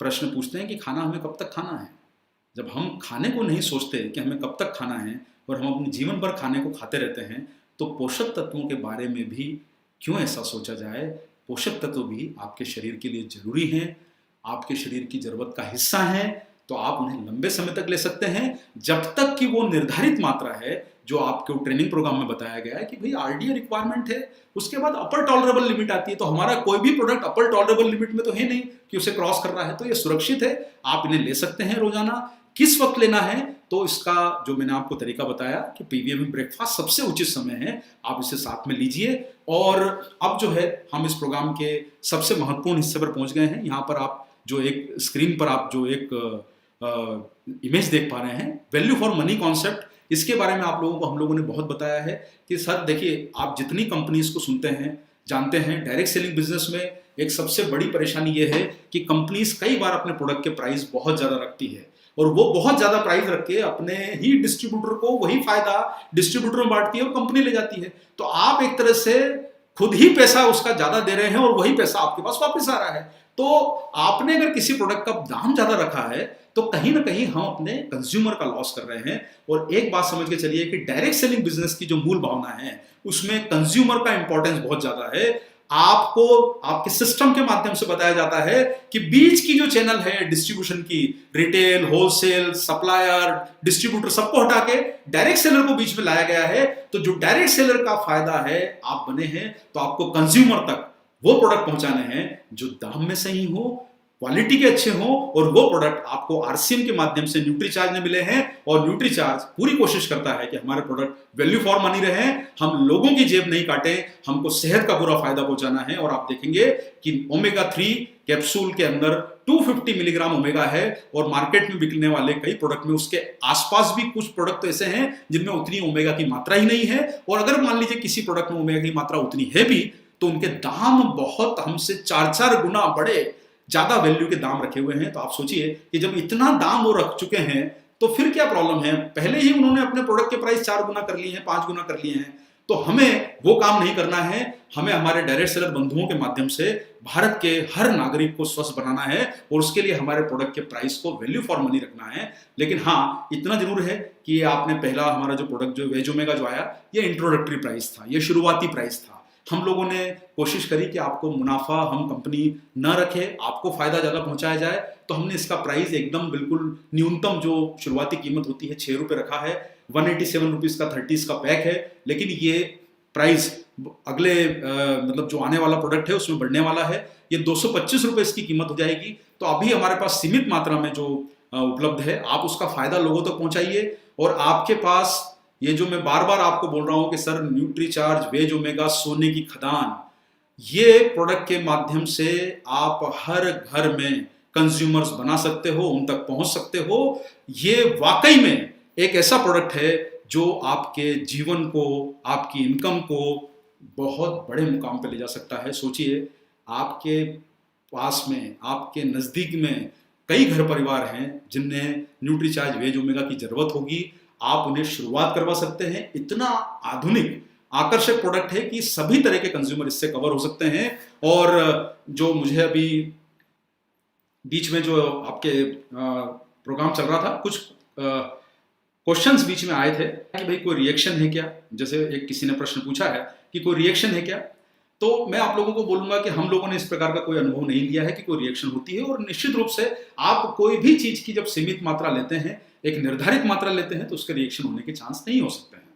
प्रश्न पूछते हैं कि खाना हमें कब तक खाना है। जब हम खाने को नहीं सोचते कि हमें कब तक खाना है, और हम अपने जीवन भर खाने को खाते रहते हैं, तो पोषक तत्वों के बारे में भी क्यों ऐसा सोचा जाए। पोषक तत्व भी आपके शरीर के लिए जरूरी हैं, आपके शरीर की जरूरत का हिस्सा हैं, तो आप उन्हें लंबे समय तक ले सकते हैं, जब तक कि वो निर्धारित मात्रा है जो आपको ट्रेनिंग प्रोग्राम में बताया गया है कि भाई आरडीए रिक्वायरमेंट है। उसके बाद अपर टॉलरेबल लिमिट आती है। तो हमारा कोई भी प्रोडक्ट अपर टॉलरेबल लिमिट में तो है नहीं कि उसे क्रॉस कर रहा है, तो ये सुरक्षित है, आप इन्हें ले सकते हैं रोजाना। किस वक्त लेना है, तो इसका जो मैंने आपको तरीका बताया कि पीवीएम ब्रेकफास्ट सबसे उचित समय है, आप इसे साथ में लीजिए। और अब जो है हम इस प्रोग्राम के सबसे महत्वपूर्ण हिस्से पर पहुंच गए हैं। यहाँ पर आप जो एक स्क्रीन पर आप जो एक इमेज देख पा रहे हैं, वैल्यू फॉर मनी कॉन्सेप्ट, इसके बारे में आप लोगों को हम लोगों ने बहुत बताया है कि सर देखिए, आप जितनी कंपनीज को सुनते हैं, जानते हैं, डायरेक्ट सेलिंग बिजनेस में एक सबसे बड़ी परेशानी ये है कि कंपनीज कई बार अपने प्रोडक्ट के प्राइस बहुत ज्यादा रखती है, और वो बहुत ज्यादा प्राइस रख के अपने ही डिस्ट्रीब्यूटर को वही फायदा डिस्ट्रीब्यूटर में बांटती है और कंपनी ले जाती है। तो आप एक तरह से खुद ही पैसा उसका ज्यादा दे रहे हैं और वही पैसा आपके पास वापस आ रहा है। तो आपने अगर किसी प्रोडक्ट का दाम ज्यादा रखा है, तो कहीं ना कहीं हम अपने कंज्यूमर का लॉस कर रहे हैं। और एक बात समझ के चलिए कि डायरेक्ट सेलिंग बिजनेस की जो मूल भावना है, उसमें कंज्यूमर का इंपॉर्टेंस बहुत ज्यादा है। आपको आपके सिस्टम के माध्यम से बताया जाता है कि बीच की जो चैनल है डिस्ट्रीब्यूशन की, रिटेल, होलसेल, सप्लायर, डिस्ट्रीब्यूटर, सबको हटा के डायरेक्ट सेलर को बीच में लाया गया है। तो जो डायरेक्ट सेलर का फायदा है, आप बने हैं तो आपको कंज्यूमर तक वो प्रोडक्ट पहुंचाने हैं जो दाम में सही हो, क्वालिटी के अच्छे हो, और वो प्रोडक्ट आपको आरसीएम के माध्यम से न्यूट्रीचार्ज में मिले हैं। और न्यूट्रीचार्ज पूरी कोशिश करता है कि हमारे प्रोडक्ट वैल्यू फॉर मनी रहे, हम लोगों की जेब नहीं काटे, हमको सेहत का पूरा फायदा पहुंचाना है। और आप देखेंगे कि ओमेगा 3 कैप्सूल के अंदर 250 मिलीग्राम ओमेगा है, और मार्केट में बिकने वाले कई प्रोडक्ट में उसके आसपास भी कुछ प्रोडक्ट तो ऐसे हैं जिनमें उतनी ओमेगा की मात्रा ही नहीं है। और अगर मान लीजिए किसी प्रोडक्ट में ओमेगा की मात्रा उतनी है भी, तो उनके दाम बहुत हमसे 4-4 गुना बड़े ज्यादा वैल्यू के दाम रखे हुए हैं। तो आप सोचिए कि जब इतना दाम वो रख चुके हैं, तो फिर क्या प्रॉब्लम है। पहले ही उन्होंने अपने प्रोडक्ट के प्राइस 4 गुना कर लिए हैं, 5 गुना कर लिए हैं। तो हमें वो काम नहीं करना है। हमें हमारे डायरेक्ट सेलर बंधुओं के माध्यम से भारत के हर नागरिक को स्वस्थ बनाना है, और उसके लिए हमारे प्रोडक्ट के प्राइस को वैल्यू फॉर मनी रखना है। लेकिन हाँ, इतना जरूर है कि आपने पहला हमारा जो प्रोडक्ट जो वेज ओमेगा जो आया, ये इंट्रोडक्टरी प्राइस था, ये शुरुआती प्राइस था। हम लोगों ने कोशिश करी कि आपको मुनाफा हम कंपनी न रखे, आपको फायदा ज्यादा पहुंचाया जाए। तो हमने इसका प्राइस एकदम बिल्कुल न्यूनतम जो शुरुआती कीमत होती है 6 रुपए रखा है। 187 रुपीज का 30 का पैक है। लेकिन ये प्राइस अगले मतलब जो आने वाला प्रोडक्ट है उसमें बढ़ने वाला है। ये 225 रुपए इसकी कीमत हो जाएगी। तो अभी हमारे पास सीमित मात्रा में जो उपलब्ध है, आप उसका फायदा लोगों तक पहुंचाइए। और आपके पास ये जो मैं बार बार आपको बोल रहा हूं कि सर न्यूट्रीचार्ज, वेज ओमेगा, सोने की खदान, ये प्रोडक्ट के माध्यम से आप हर घर में कंज्यूमर्स बना सकते हो, उन तक पहुंच सकते हो। ये वाकई में एक ऐसा प्रोडक्ट है जो आपके जीवन को, आपकी इनकम को बहुत बड़े मुकाम पे ले जा सकता है। सोचिए, आपके पास में, आपके नजदीक में कई घर परिवार हैं जिन्हें न्यूट्रीचार्ज, वेज ओमेगा की जरूरत होगी। आप उन्हें शुरुआत करवा सकते हैं। इतना आधुनिक आकर्षक प्रोडक्ट है कि सभी तरह के कंज्यूमर इससे कवर हो सकते हैं। और जो मुझे अभी बीच में जो आपके प्रोग्राम चल रहा था, कुछ क्वेश्चंस बीच में आए थे कि भाई कोई रिएक्शन है क्या, जैसे एक किसी ने प्रश्न पूछा है कि कोई रिएक्शन है क्या। तो मैं आप लोगों को बोलूंगा कि हम लोगों ने इस प्रकार का कोई अनुभव नहीं लिया है कि कोई रिएक्शन होती है। और निश्चित रूप से आप कोई भी चीज की जब सीमित मात्रा लेते हैं, एक निर्धारित मात्रा लेते हैं, तो उसके रिएक्शन होने के चांस नहीं हो सकते हैं।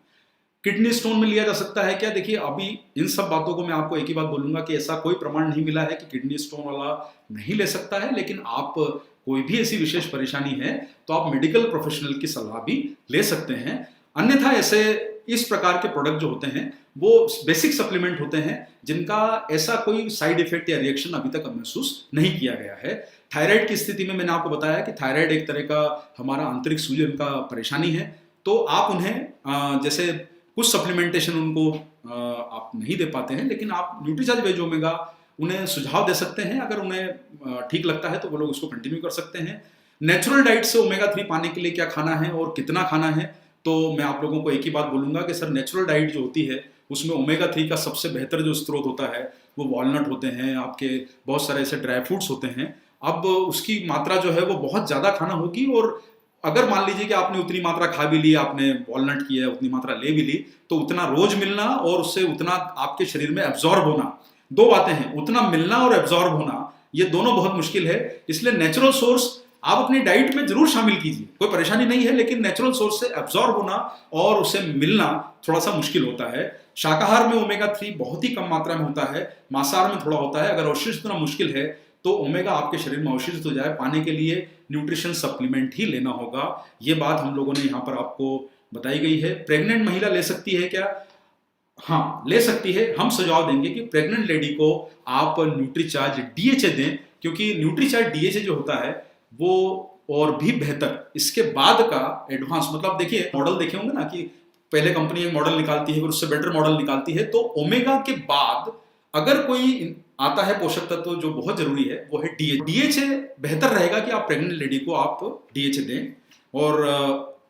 किडनी स्टोन में लिया जा सकता है क्या? देखिए, अभी इन सब बातों को मैं आपको एक ही बात बोलूंगा कि ऐसा कोई प्रमाण नहीं मिला है कि किडनी स्टोन वाला नहीं ले सकता है। लेकिन आप कोई भी ऐसी विशेष परेशानी है तो आप मेडिकल प्रोफेशनल की सलाह भी ले सकते हैं। अन्यथा ऐसे इस प्रकार के प्रोडक्ट जो होते हैं वो बेसिक सप्लीमेंट होते हैं जिनका ऐसा कोई साइड इफेक्ट या रिएक्शन अभी तक महसूस नहीं किया गया है। थायराइड की स्थिति में मैंने आपको बताया कि थायराइड एक तरह का हमारा आंतरिक सूजन का परेशानी है, तो आप उन्हें जैसे कुछ सप्लीमेंटेशन उनको आप नहीं दे पाते हैं, लेकिन आप न्यूट्रीचार्ज वेज ओमेगा उन्हें सुझाव दे सकते हैं। अगर उन्हें ठीक लगता है तो वो लोग उसको कंटिन्यू कर सकते हैं। नेचुरल डाइट से ओमेगा 3 पाने के लिए क्या खाना है और कितना खाना है, तो मैं आप लोगों को एक ही बात बोलूंगा कि सर नेचुरल डाइट जो होती है उसमें ओमेगा 3 का सबसे बेहतर जो स्रोत होता है वो वॉलनट होते हैं, आपके बहुत सारे ऐसे ड्राई फ्रूट्स होते हैं। अब उसकी मात्रा जो है वो बहुत ज़्यादा खाना होगी, और अगर मान लीजिए कि आपने उतनी मात्रा खा भी ली, आपने वॉलनट की है, उतनी मात्रा ले भी ली, तो उतना रोज मिलना और उससे उतना आपके शरीर में एब्जॉर्ब होना, दो बातें हैं, उतना मिलना और एब्जॉर्ब होना, ये दोनों बहुत मुश्किल है। इसलिए नेचुरल सोर्स आप अपनी डाइट में जरूर शामिल कीजिए, कोई परेशानी नहीं है, लेकिन नेचुरल सोर्स से एब्जॉर्ब होना और उसे मिलना थोड़ा सा मुश्किल होता है। शाकाहार में ओमेगा 3 बहुत ही कम मात्रा में होता है, मांसाहार में थोड़ा होता है। अगर अवशिष्ट इतना मुश्किल है तो ओमेगा आपके शरीर में अवशिष्ट हो जाए, पाने के लिए न्यूट्रिशन सप्लीमेंट ही लेना होगा। ये बात हम लोगों ने यहाँ पर आपको बताई गई है। प्रेग्नेंट महिला ले सकती है क्या? हाँ, ले सकती है। हम सुझाव देंगे कि प्रेग्नेंट लेडी को आप न्यूट्रीचार्ज डीएचए दें, क्योंकि न्यूट्रीचार्ज डीएचए जो होता है वो और भी बेहतर इसके बाद का एडवांस, मतलब देखिए मॉडल देखे होंगे ना कि पहले कंपनी एक मॉडल निकालती है फिर उससे बेटर मॉडल निकालती है, तो ओमेगा के बाद अगर कोई आता है पोषक तत्व जो बहुत जरूरी है वो है डीएचए। डीएचए बेहतर रहेगा कि आप प्रेग्नेंट लेडी को आप डीएचए दें। और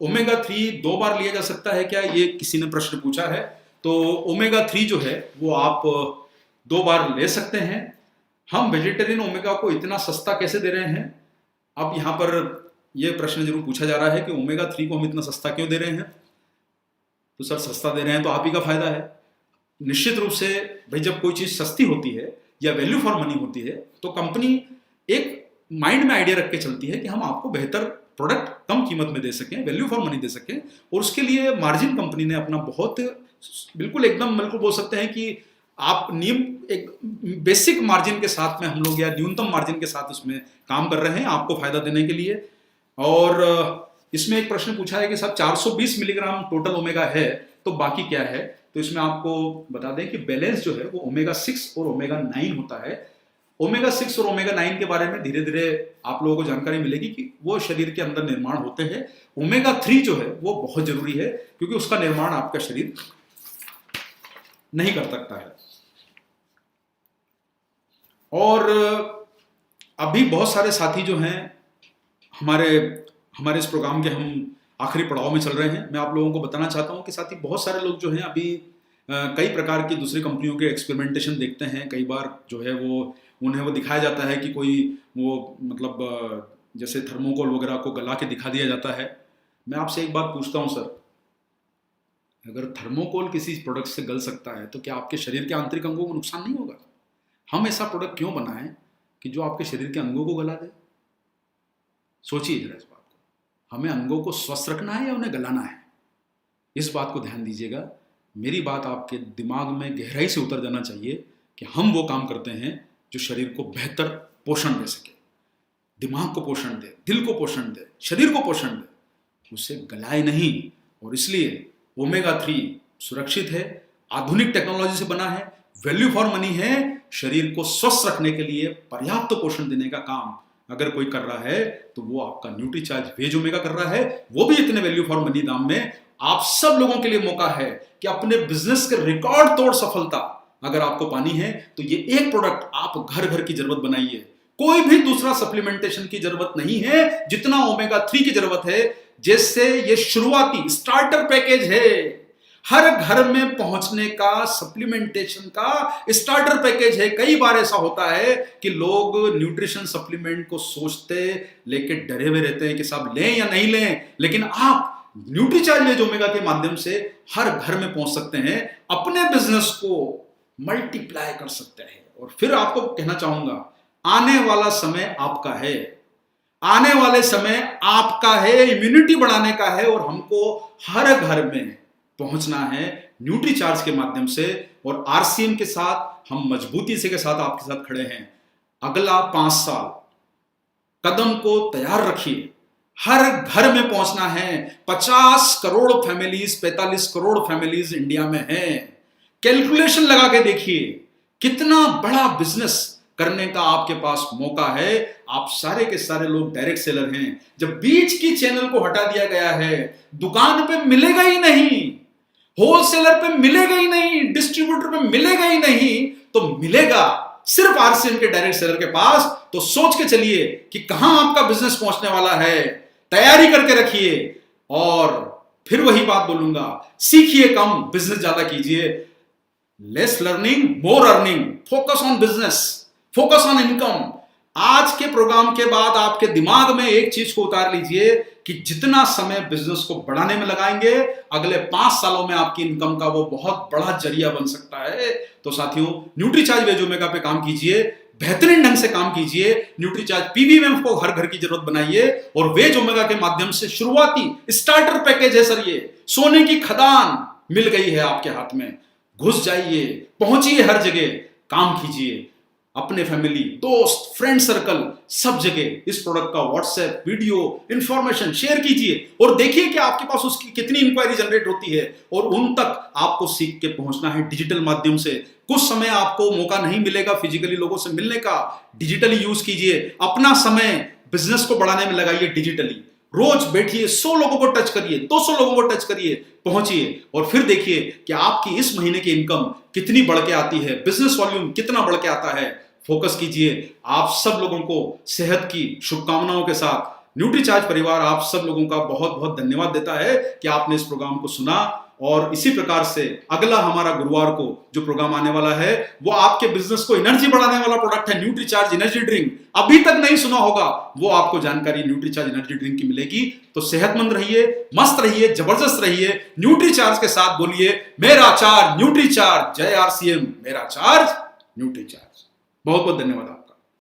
ओमेगा 3 2 बार लिया जा सकता है क्या, ये किसी ने प्रश्न पूछा है। तो ओमेगा 3 जो है वो आप 2 बार ले सकते हैं। हम वेजिटेरियन ओमेगा को इतना सस्ता कैसे दे रहे हैं? अब यहाँ पर यह प्रश्न जरूर पूछा जा रहा है कि ओमेगा 3 को हम इतना सस्ता क्यों दे रहे हैं? तो सर सस्ता दे रहे हैं तो आप ही का फायदा है। निश्चित रूप से भाई जब कोई चीज सस्ती होती है या वैल्यू फॉर मनी होती है तो कंपनी एक माइंड में आइडिया रख के चलती है कि हम आपको बेहतर प्रोडक्ट कम कीमत में दे सकें, वैल्यू फॉर मनी दे सकें, और उसके लिए मार्जिन कंपनी ने अपना बहुत बिल्कुल एकदम बिल्कुल बोल सकते हैं कि आप नियम एक बेसिक मार्जिन के साथ में हम लोग या न्यूनतम मार्जिन के साथ उसमें काम कर रहे हैं आपको फायदा देने के लिए। और इसमें एक प्रश्न पूछा है कि साहब 420 मिलीग्राम टोटल ओमेगा है तो बाकी क्या है? तो इसमें आपको बता दें कि बैलेंस जो है वो ओमेगा 6 और ओमेगा 9 होता है। ओमेगा 6 और ओमेगा 9 के बारे में धीरे धीरे आप लोगों को जानकारी मिलेगी कि वो शरीर के अंदर निर्माण होते हैं। ओमेगा 3 जो है वो बहुत जरूरी है क्योंकि उसका निर्माण आपका शरीर नहीं कर सकता है। और अभी बहुत सारे साथी जो हैं हमारे इस प्रोग्राम के हम आखिरी पड़ाव में चल रहे हैं। मैं आप लोगों को बताना चाहता हूं कि साथी बहुत सारे लोग जो हैं अभी कई प्रकार की दूसरी कंपनियों के एक्सपेरिमेंटेशन देखते हैं। कई बार जो है उन्हें वो दिखाया जाता है कि कोई वो मतलब जैसे थर्मोकोल वगैरह को गला के दिखा दिया जाता है। मैं आपसे एक बात पूछता हूं सर, अगर थर्मोकोल किसी प्रोडक्ट से गल सकता है तो क्या आपके शरीर के आंतरिक अंगों को नुकसान नहीं होगा? हम ऐसा प्रोडक्ट क्यों बनाएं कि जो आपके शरीर के अंगों को गला दे? सोचिए जरा इस बात को। हमें अंगों को स्वस्थ रखना है या उन्हें गलाना है? इस बात को ध्यान दीजिएगा। मेरी बात आपके दिमाग में गहराई से उतर जाना चाहिए कि हम वो काम करते हैं जो शरीर को बेहतर पोषण दे सके, दिमाग को पोषण दे, दिल को पोषण दे, शरीर को पोषण दे, उसे गलाए नहीं। और इसलिए ओमेगा 3 सुरक्षित है, आधुनिक टेक्नोलॉजी से बना है, वैल्यू फॉर मनी है। शरीर को स्वस्थ रखने के लिए पर्याप्त पोषण देने का काम अगर कोई कर रहा है तो वो आपका न्यूट्रीचार्ज वेज ओमेगा कर रहा है, वो भी इतने वैल्यू फॉर मनी दाम में। आप सब लोगों के लिए मौका है कि अपने बिजनेस के रिकॉर्ड तोड़ सफलता अगर आपको पानी है तो ये एक प्रोडक्ट आप घर घर की जरूरत बनाइए। कोई भी दूसरा सप्लीमेंटेशन की जरूरत नहीं है जितना ओमेगा 3 की जरूरत है। जैसे ये शुरुआती स्टार्टर पैकेज है, हर घर में पहुंचने का सप्लीमेंटेशन का स्टार्टर पैकेज है। कई बार ऐसा होता है कि लोग न्यूट्रिशन सप्लीमेंट को सोचते लेके डरे हुए रहते हैं कि साहब लें या नहीं लें, लेकिन आप न्यूट्रीचार्ज वेज ओमेगा के माध्यम से हर घर में पहुंच सकते हैं, अपने बिजनेस को मल्टीप्लाई कर सकते हैं। और फिर आपको कहना चाहूंगा, आने वाला समय आपका है, आने वाले समय आपका है, इम्यूनिटी बढ़ाने का है और हमको हर घर में पहुंचना है न्यूट्रीचार्ज के माध्यम से। और आरसीएम के साथ हम मजबूती से के साथ आपके साथ खड़े हैं। अगला 5 साल कदम को तैयार रखिए, हर घर में पहुंचना है। 50 crore families, 45 crore families India में हैं। कैलकुलेशन लगा के देखिए कितना बड़ा बिजनेस करने का आपके पास मौका है। आप सारे के सारे लोग डायरेक्ट सेलर हैं। जब बीच की चैनल को हटा दिया गया है, दुकान पे मिलेगा ही नहीं, होलसेलर पे मिलेगा ही नहीं, डिस्ट्रीब्यूटर पे मिलेगा ही नहीं, तो मिलेगा सिर्फ आरसीएम के डायरेक्ट सेलर के पास। तो सोच के चलिए कि कहां आपका बिजनेस पहुंचने वाला है, तैयारी करके रखिए। और फिर वही बात बोलूंगा, सीखिए कम, बिजनेस ज्यादा कीजिए। Less learning, more earning, focus on business, focus on income. आज के प्रोग्राम के बाद आपके दिमाग में एक चीज को उतार लीजिए कि जितना समय बिजनेस को बढ़ाने में लगाएंगे, अगले 5 सालों में आपकी इनकम का वो बहुत बड़ा जरिया बन सकता है। तो साथियों, न्यूट्रीचार्ज वेज ओमेगा पे काम कीजिए, बेहतरीन ढंग से काम कीजिए। न्यूट्रीचार्ज पीवीएम को हर घर की जरूरत बनाइए और वेज ओमेगा के माध्यम से शुरुआती स्टार्टर पैकेज है सर, ये सोने की खदान मिल गई है आपके हाथ में। घुस जाइए, पहुंचिए हर जगह, काम कीजिए। अपने फैमिली, दोस्त, फ्रेंड सर्कल, सब जगह इस प्रोडक्ट का व्हाट्सएप, वीडियो, इंफॉर्मेशन शेयर कीजिए और देखिए कि आपके पास उसकी कितनी इंक्वायरी जनरेट होती है। और उन तक आपको सीख के पहुंचना है डिजिटल माध्यम से। कुछ समय आपको मौका नहीं मिलेगा फिजिकली लोगों से मिलने का, डिजिटली यूज कीजिए। अपना समय बिजनेस को बढ़ाने में लगाइए डिजिटली। रोज बैठिए, 100 लोगों को टच करिए, 200 लोगों को टच करिए, पहुंचिए और फिर देखिए कि आपकी इस महीने की इनकम कितनी बढ़ के आती है, बिजनेस वॉल्यूम कितना बढ़ के आता है। फोकस कीजिए। आप सब लोगों को सेहत की शुभकामनाओं के साथ न्यूट्रीचार्ज परिवार आप सब लोगों का बहुत बहुत धन्यवाद देता है कि आपने इस प्रोग्राम को सुना। और इसी प्रकार से अगला हमारा गुरुवार को जो प्रोग्राम आने वाला है वो आपके बिजनेस को एनर्जी बढ़ाने वाला प्रोडक्ट है, न्यूट्रीचार्ज एनर्जी ड्रिंक। अभी तक नहीं सुना होगा, वो आपको जानकारी न्यूट्रीचार्ज एनर्जी ड्रिंक की मिलेगी। तो सेहतमंद रहिए, मस्त रहिए, जबरदस्त रहिए। न्यूट्रीचार्ज के साथ बोलिए, मेरा चार्ज न्यूट्रीचार्ज, जय आरसीएम, मेरा चार्ज न्यूट्रीचार्ज। बहुत बहुत धन्यवाद।